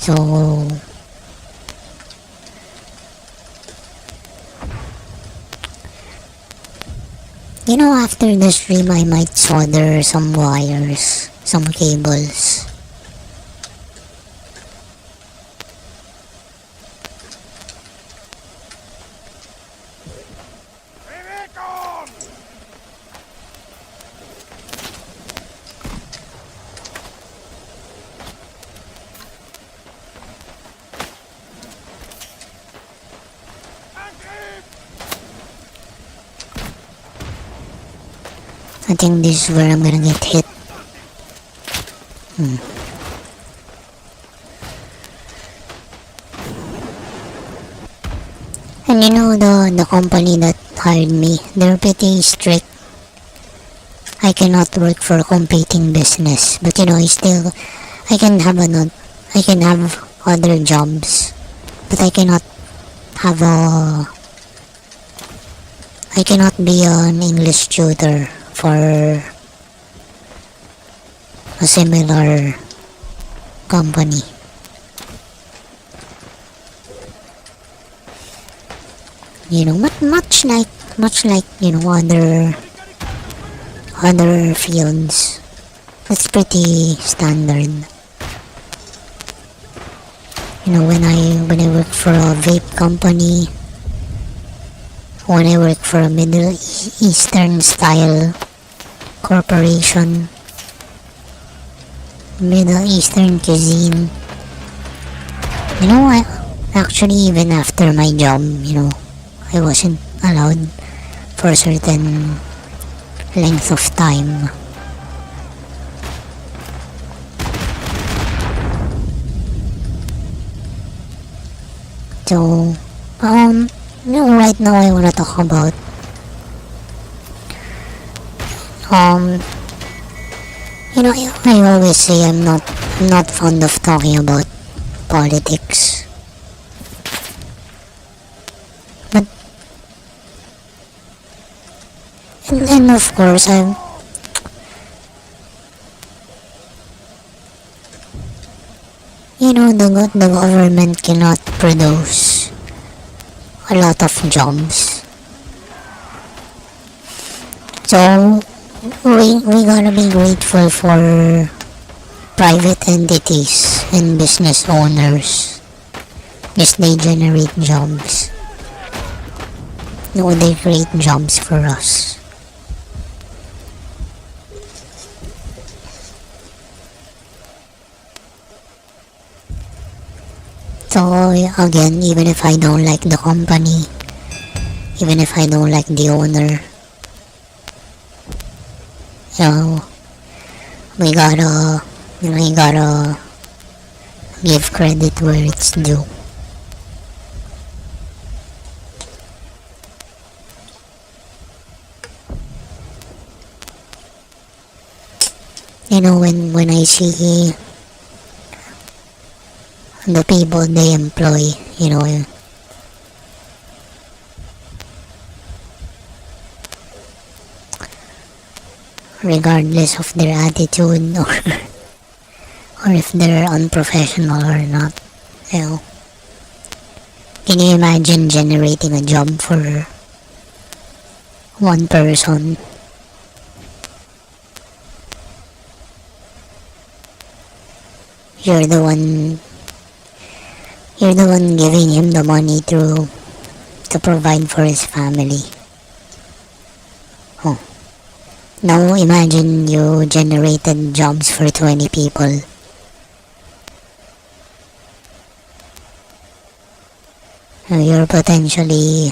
Speaker 1: So after the stream I might solder some wires, some cables. I think this is where I'm gonna get hit. And the company that hired me, they're pretty strict. I cannot work for a competing business, but I can have other jobs, but I cannot be an English tutor for a similar company. Much like other fields. That's pretty standard. When I work for a vape company, when I work for a Middle Eastern style corporation, Middle Eastern cuisine. Actually, even after my job, I wasn't allowed for a certain length of time. So, right now I wanna talk about I always say I'm not fond of talking about politics. But and of course the government cannot produce a lot of jobs. So we gotta be grateful for private entities and business owners, because they generate jobs. They create jobs for us. So again, even if I don't like the company, even if I don't like the owner, we gotta give credit where it's due. When I see the people they employ, regardless of their attitude or if they're unprofessional or not. You know, can you imagine generating a job for one person? You're the one giving him the money to provide for his family. Oh. Now imagine you generated jobs for 20 people. You're potentially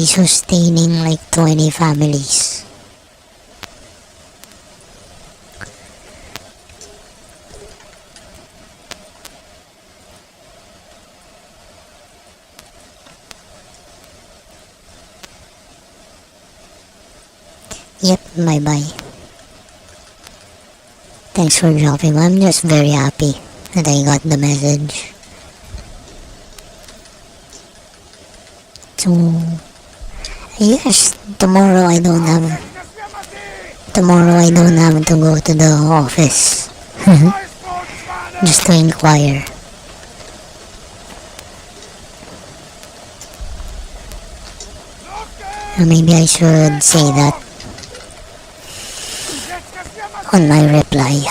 Speaker 1: sustaining like 20 families. Yep, bye-bye. Thanks for dropping. I'm just very happy that I got the message. So, yes, tomorrow I don't have to go to the office. Just to inquire. Or maybe I should say that on my reply.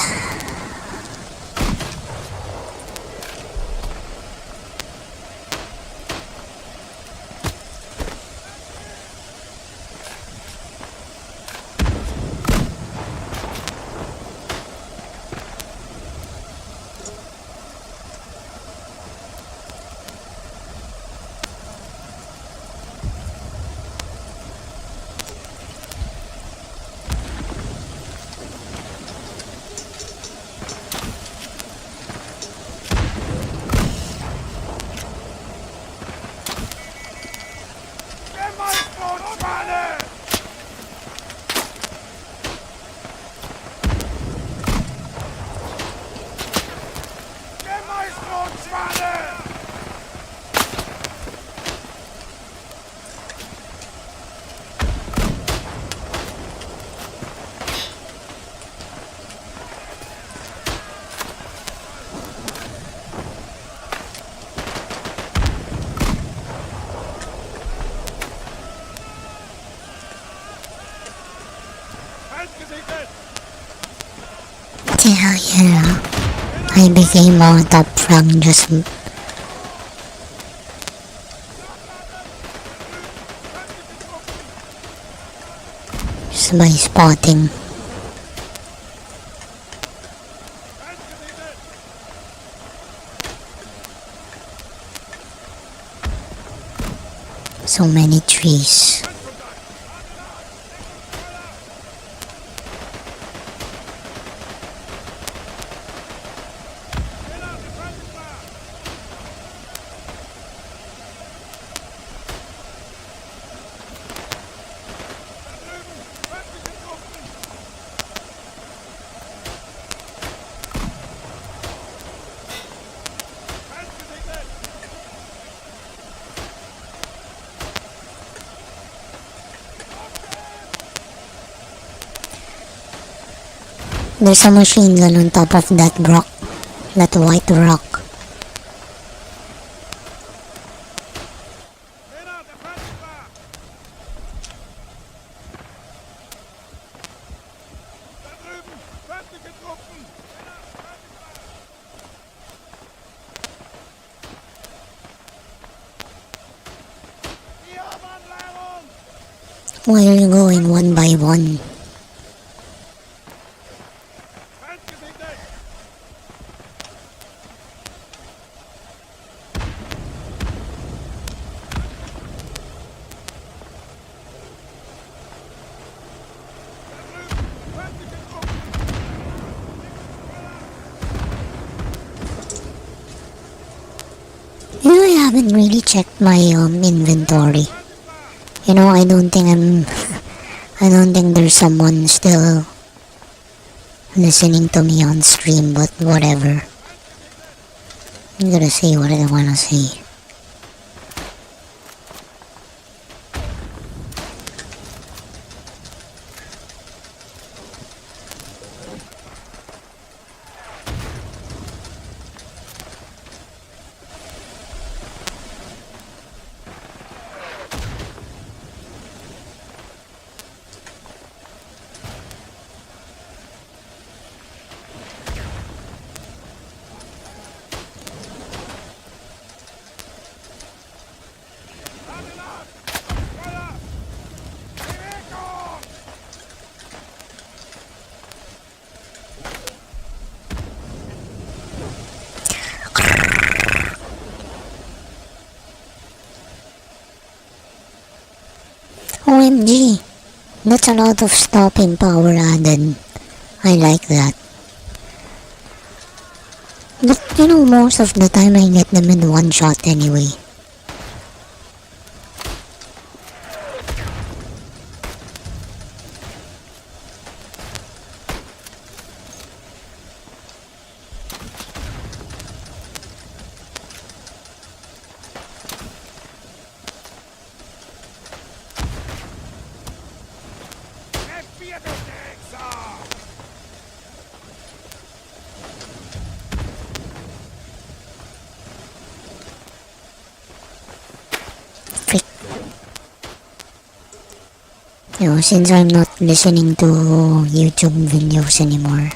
Speaker 1: Yeah, I became a top rank just by spotting. So many trees. There's a machine gun on top of that rock, that white rock. Why are you going one by one? You know, I haven't really checked my inventory. You know, I don't think there's someone still listening to me on stream, but whatever. I'm gonna say what I wanna say. OMG, that's a lot of stopping power added. I like that. But you know, most of the time I get them in one shot anyway. Frick. You know, since I'm not listening to YouTube videos anymore,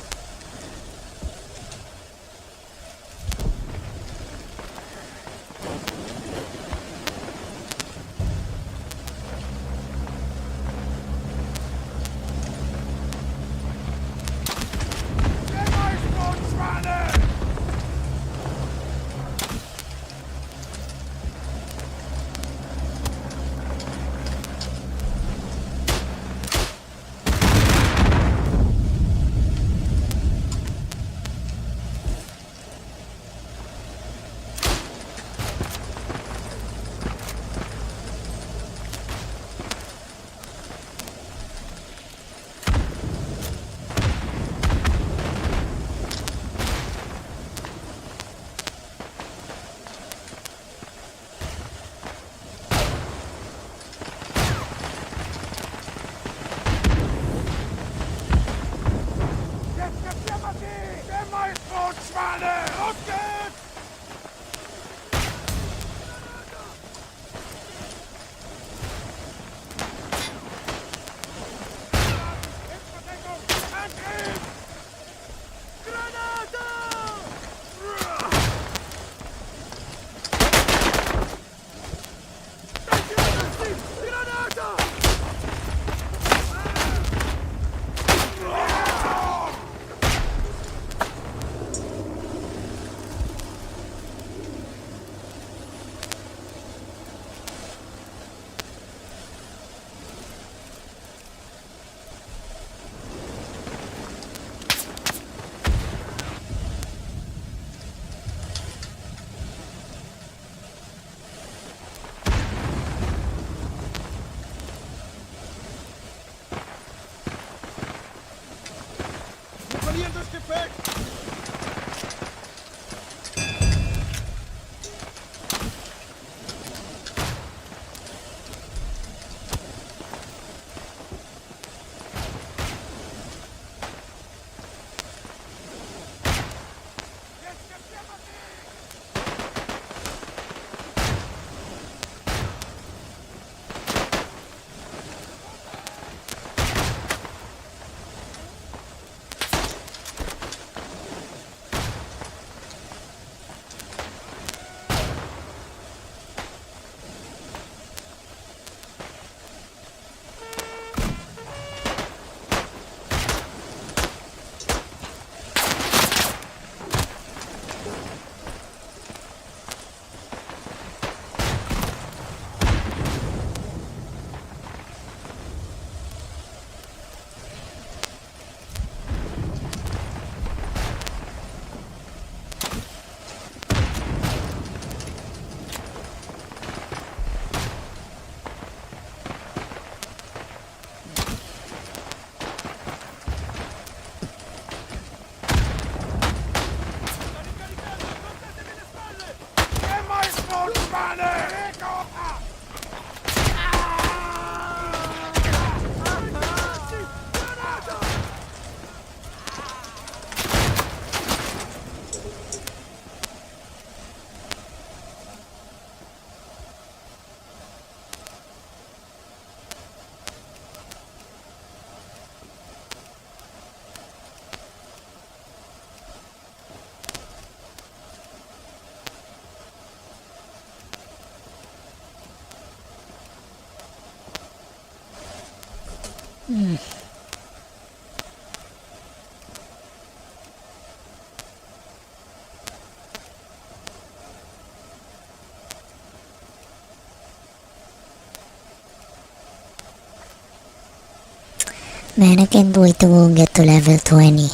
Speaker 1: Man, I can't wait to go get to level 20.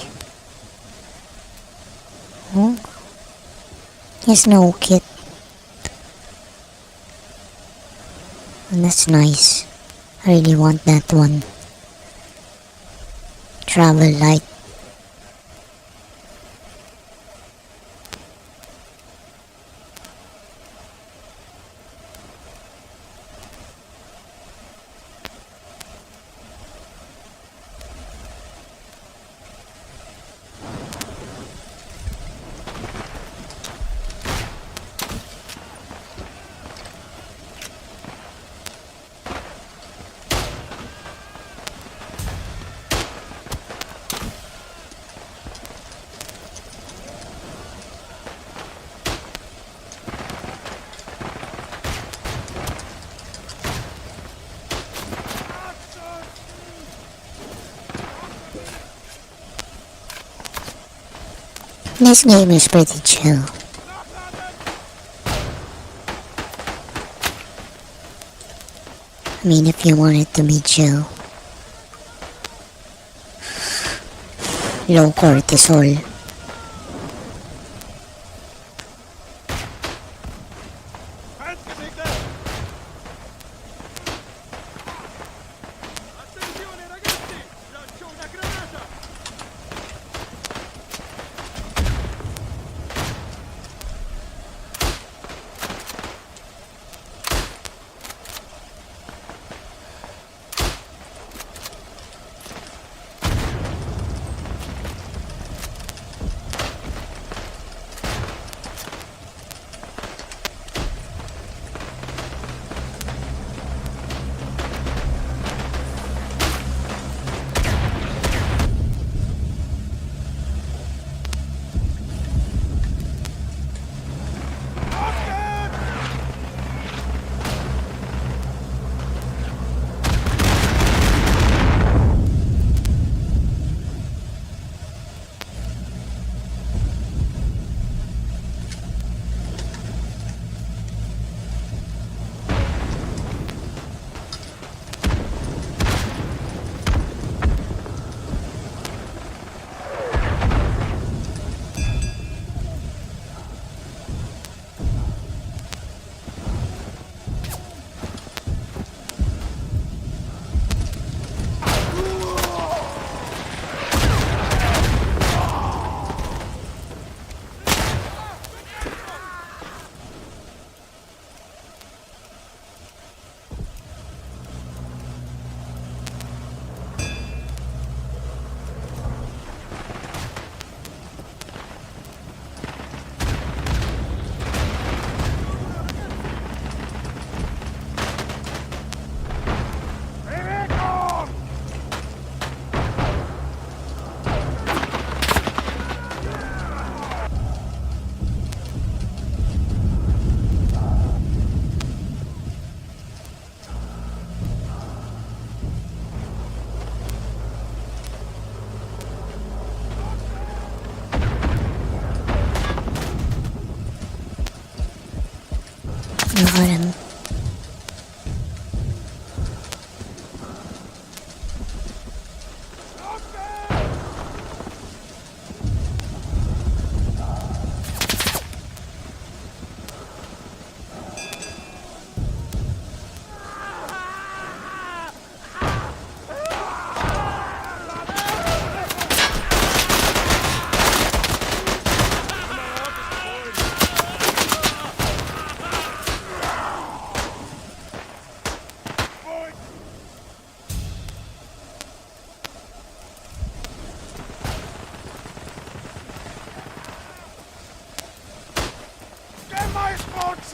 Speaker 1: Oh, here's no kit. And that's nice. I really want that one. Travel light. This game is pretty chill. I mean, if you want it to be chill. Low cortisol. Got him.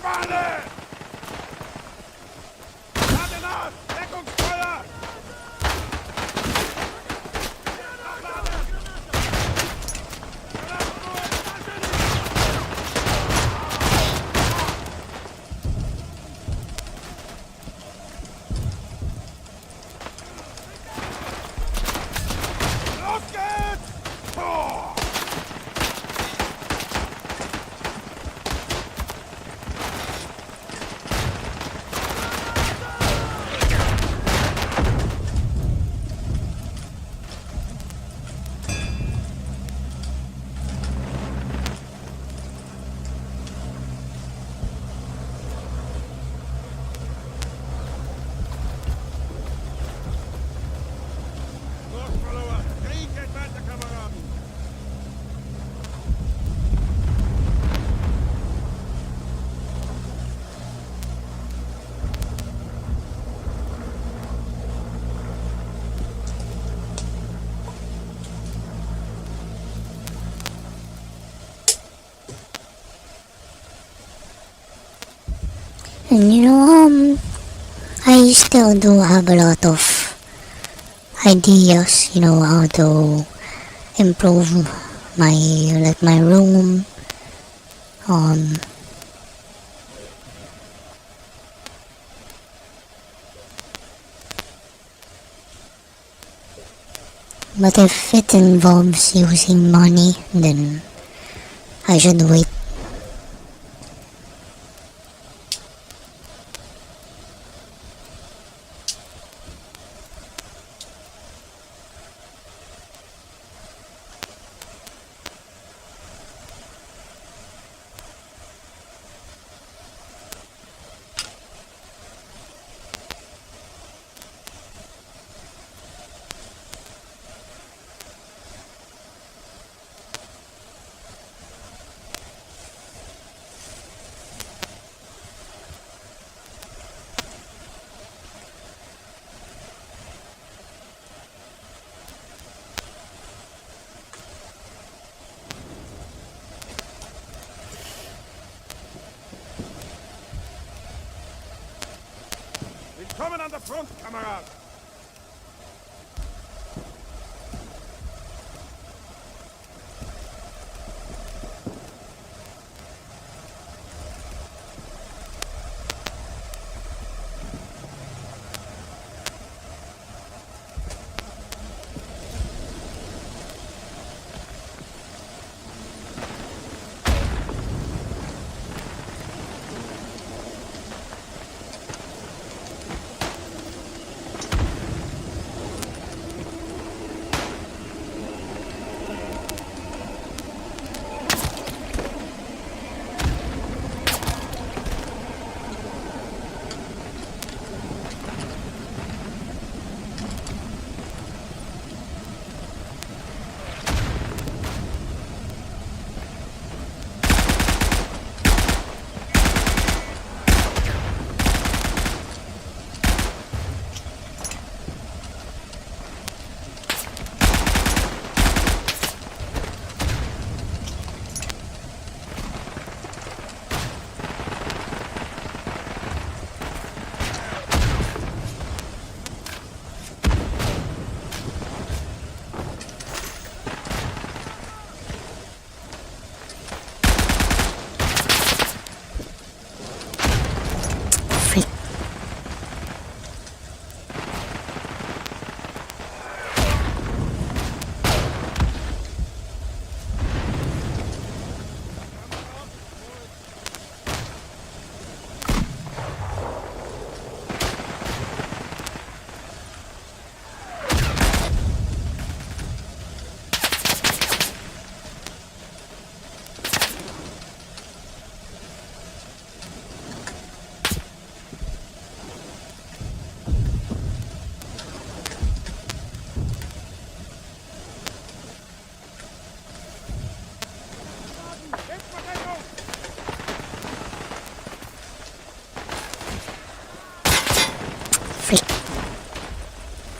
Speaker 5: Schwalle! Lade nach! Deckungsfeuer! Los geht's! Oh.
Speaker 1: And I still do have a lot of ideas, how to improve my room. Um, but if it involves using money, then I should wait.
Speaker 5: Willkommen an der Front, Kamerad!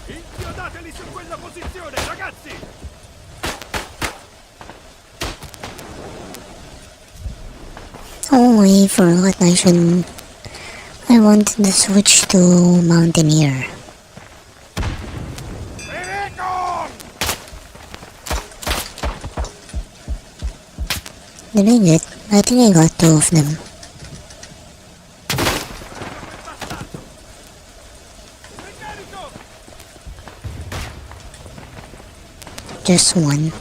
Speaker 5: Inchiodateli su quella posizione, ragazzi!
Speaker 1: Oh, I forgot I wanted to switch to Mountaineer. I think I got 2 of them. Just one.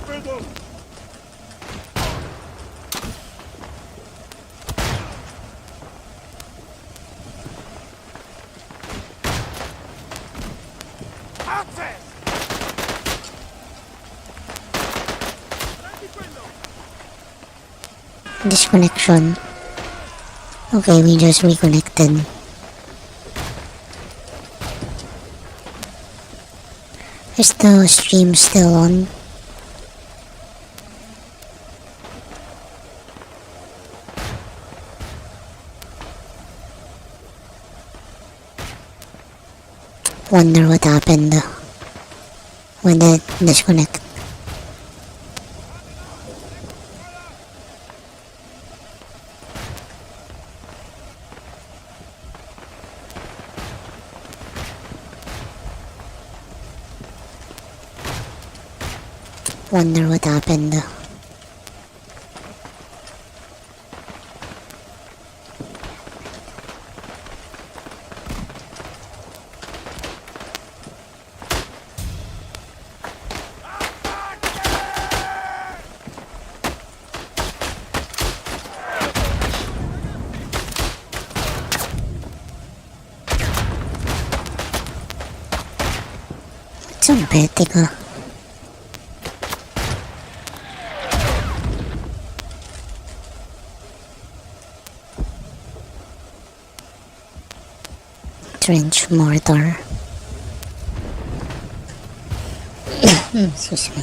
Speaker 5: Bildung! Access!
Speaker 1: Disconnection. Okay, we just reconnected. Is the stream still on? Wonder what happened when it disconnect. Wonder what happened. So pathetic. Trench mortar. Excuse me.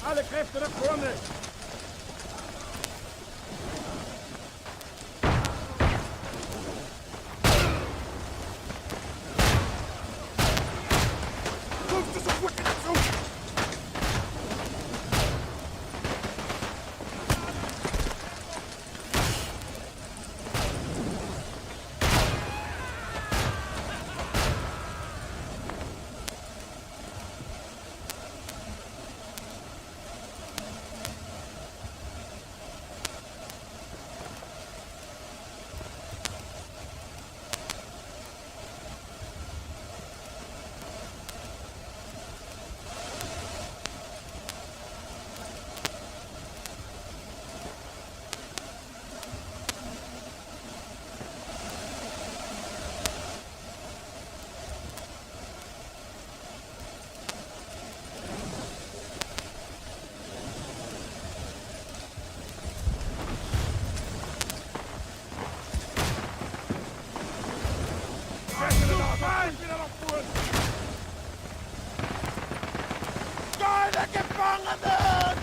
Speaker 5: Alle Kräfte nach vorne! Kommst du sofort wieder zu? Wieder nach vorne! Keine Gefangenen!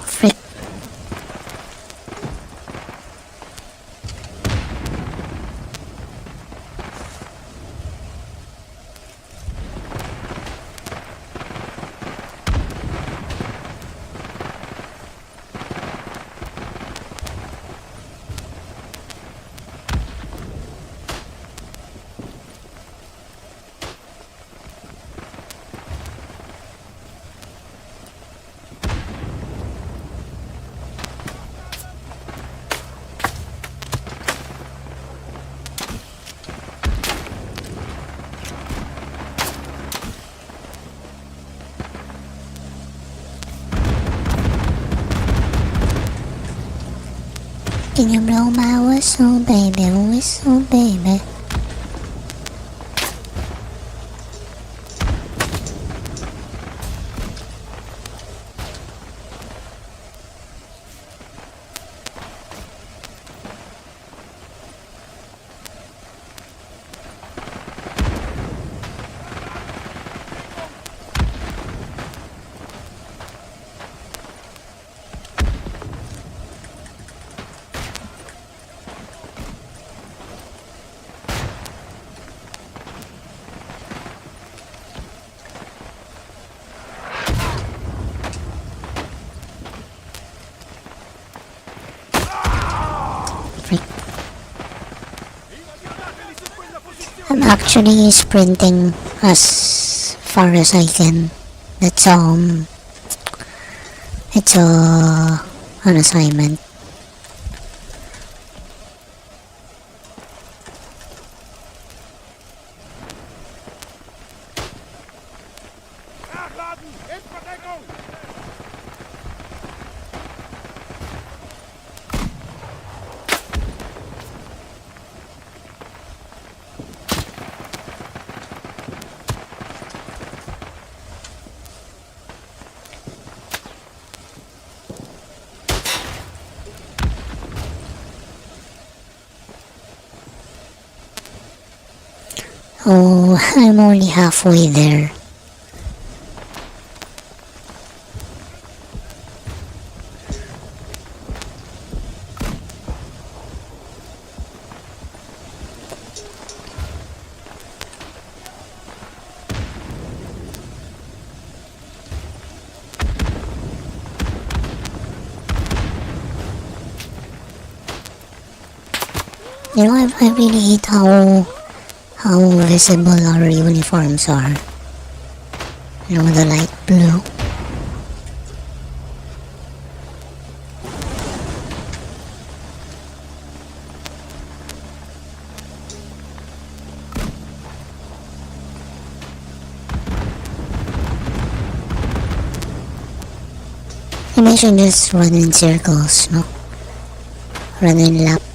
Speaker 1: Frick. Can you blow my whistle, baby, whistle, baby? I'm actually sprinting as far as I can. That's it's an assignment.
Speaker 5: Nachladen! In Verdeckung!
Speaker 1: Oh, I'm only halfway there. You know, I really hate how visible our uniforms are. You know, the light blue. Maybe I should just run in circles, no? Run in laps.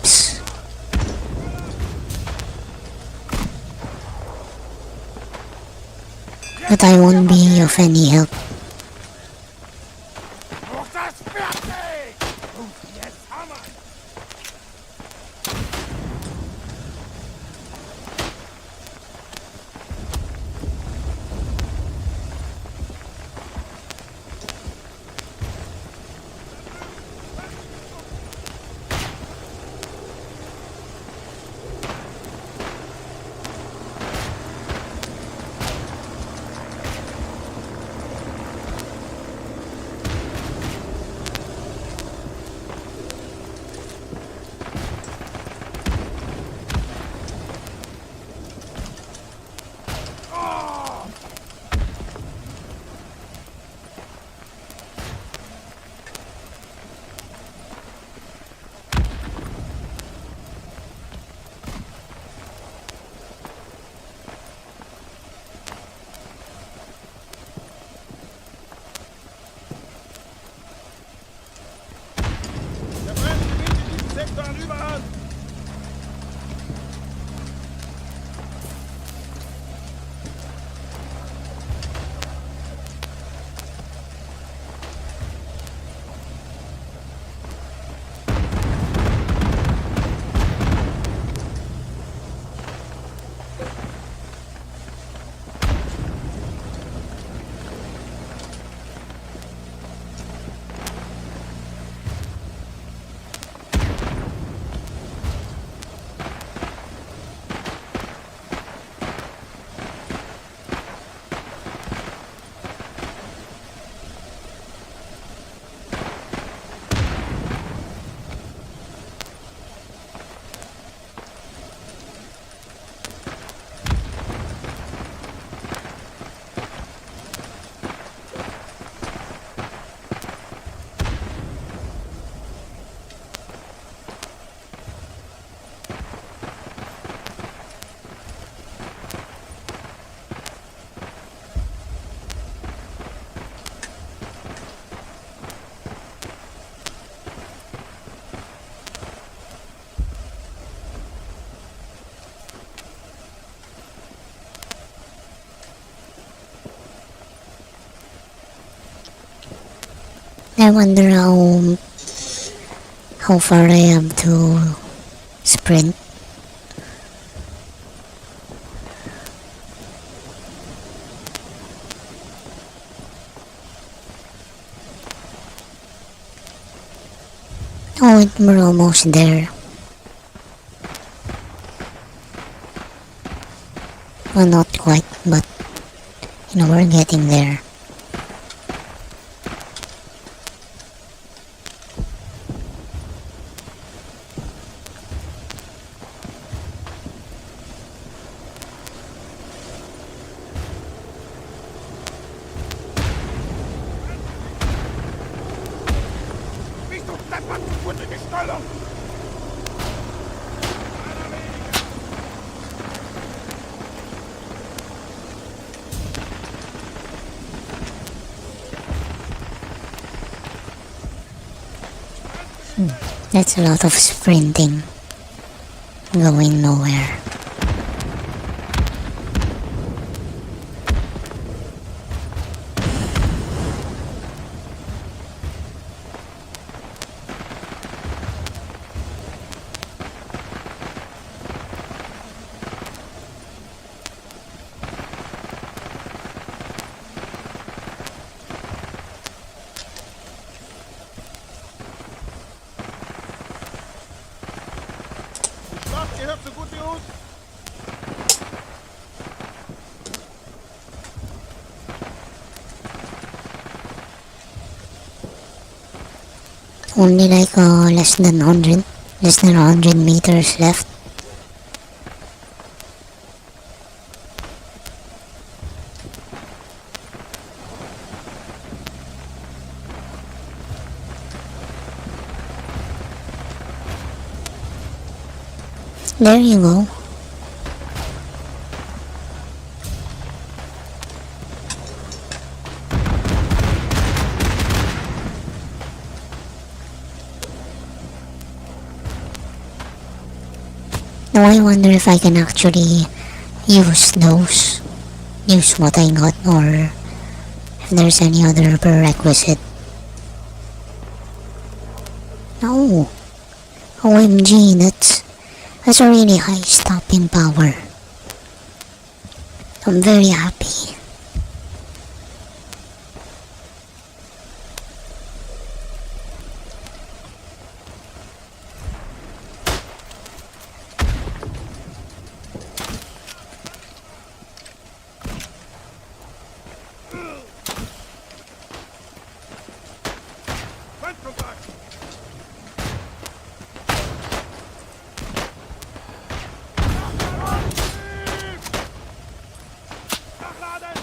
Speaker 1: But I won't be of any help.
Speaker 5: Hoch das fertig! Und jetzt Hammer!
Speaker 1: I wonder how far I have to sprint. Oh, we're almost there. Well, not quite, but we're getting there.
Speaker 5: Bist du deppert, du futtige Stoller!
Speaker 1: That's a lot of sprinting. Going nowhere.
Speaker 5: Die Schlacht gehört so gut wie uns.
Speaker 1: Only like less than 100 meters left. There you go. Now I wonder if I can actually use what I got, or if there's any other prerequisite. No. OMG, that's a really high stopping power. I'm very happy.
Speaker 5: Feindkontakt! Nachladen!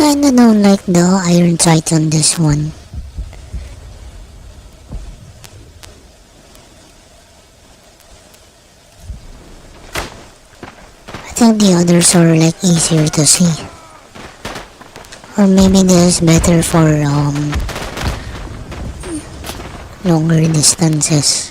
Speaker 1: kinda don't like the iron sight on this one. I think the others are like easier to see. Or maybe this is better for longer distances.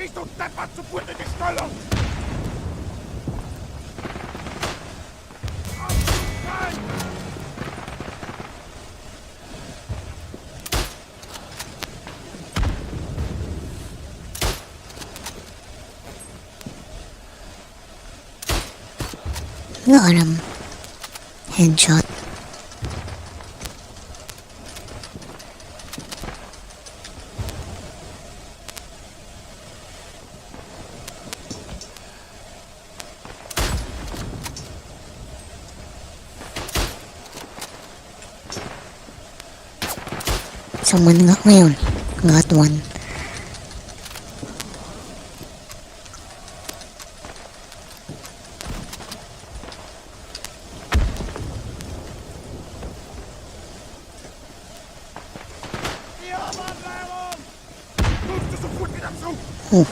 Speaker 5: Bist du deppert zu gut in die Stellung?
Speaker 1: Got him. Headshot. Someone nga ngayon. Got one. Oh.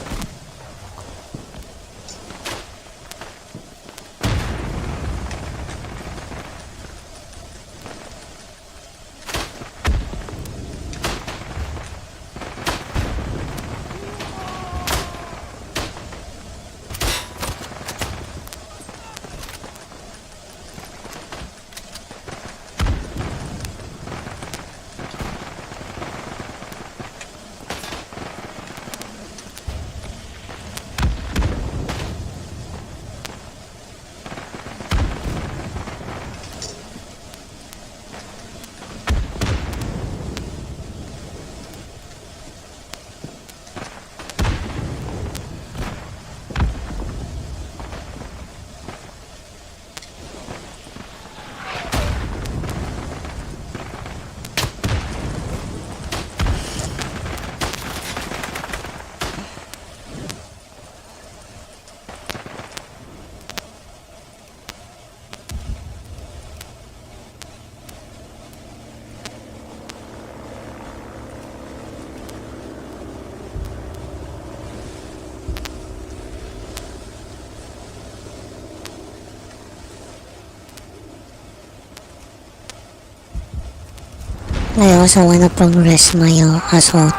Speaker 1: I also wanna progress my assault.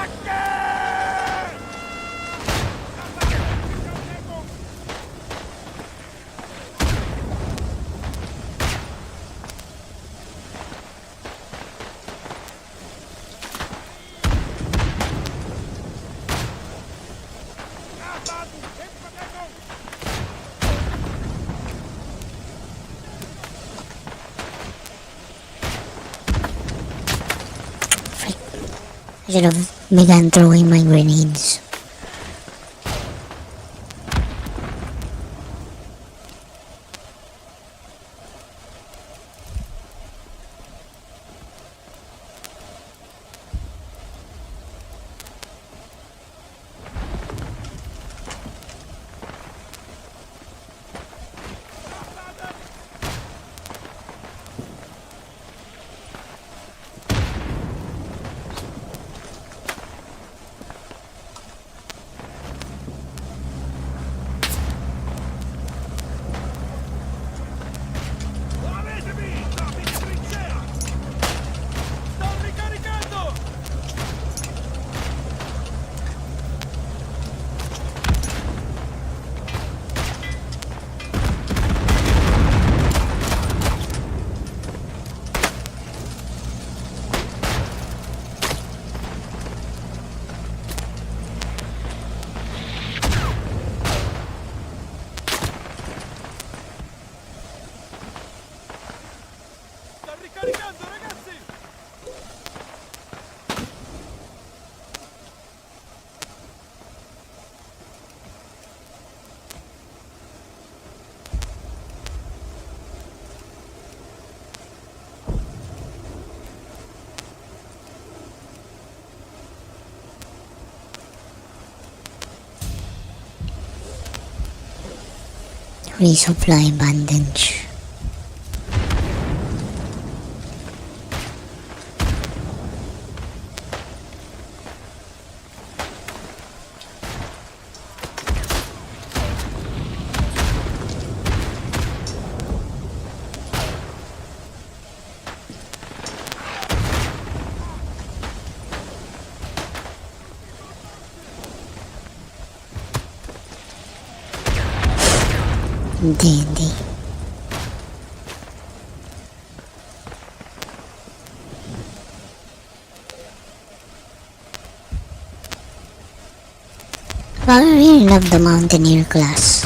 Speaker 1: I should have begun throwing my grenades. Resupply bandage. Hindi. I really love the Mountaineer class.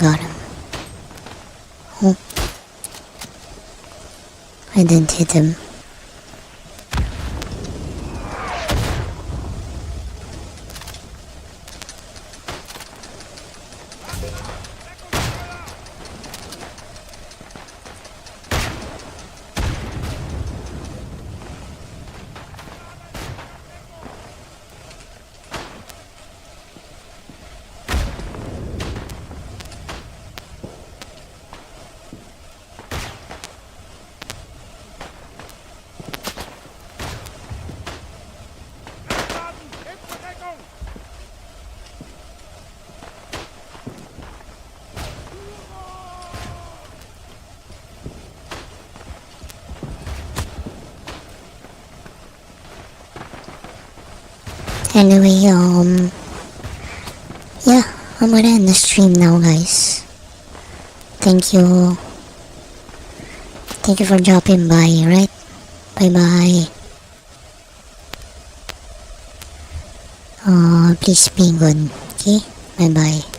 Speaker 1: Got him. Oh. I didn't hit him. Anyway, yeah, I'm gonna end the stream now, guys. Thank you. Thank you for dropping by, right? Bye-bye. Please be good, okay? Bye-bye.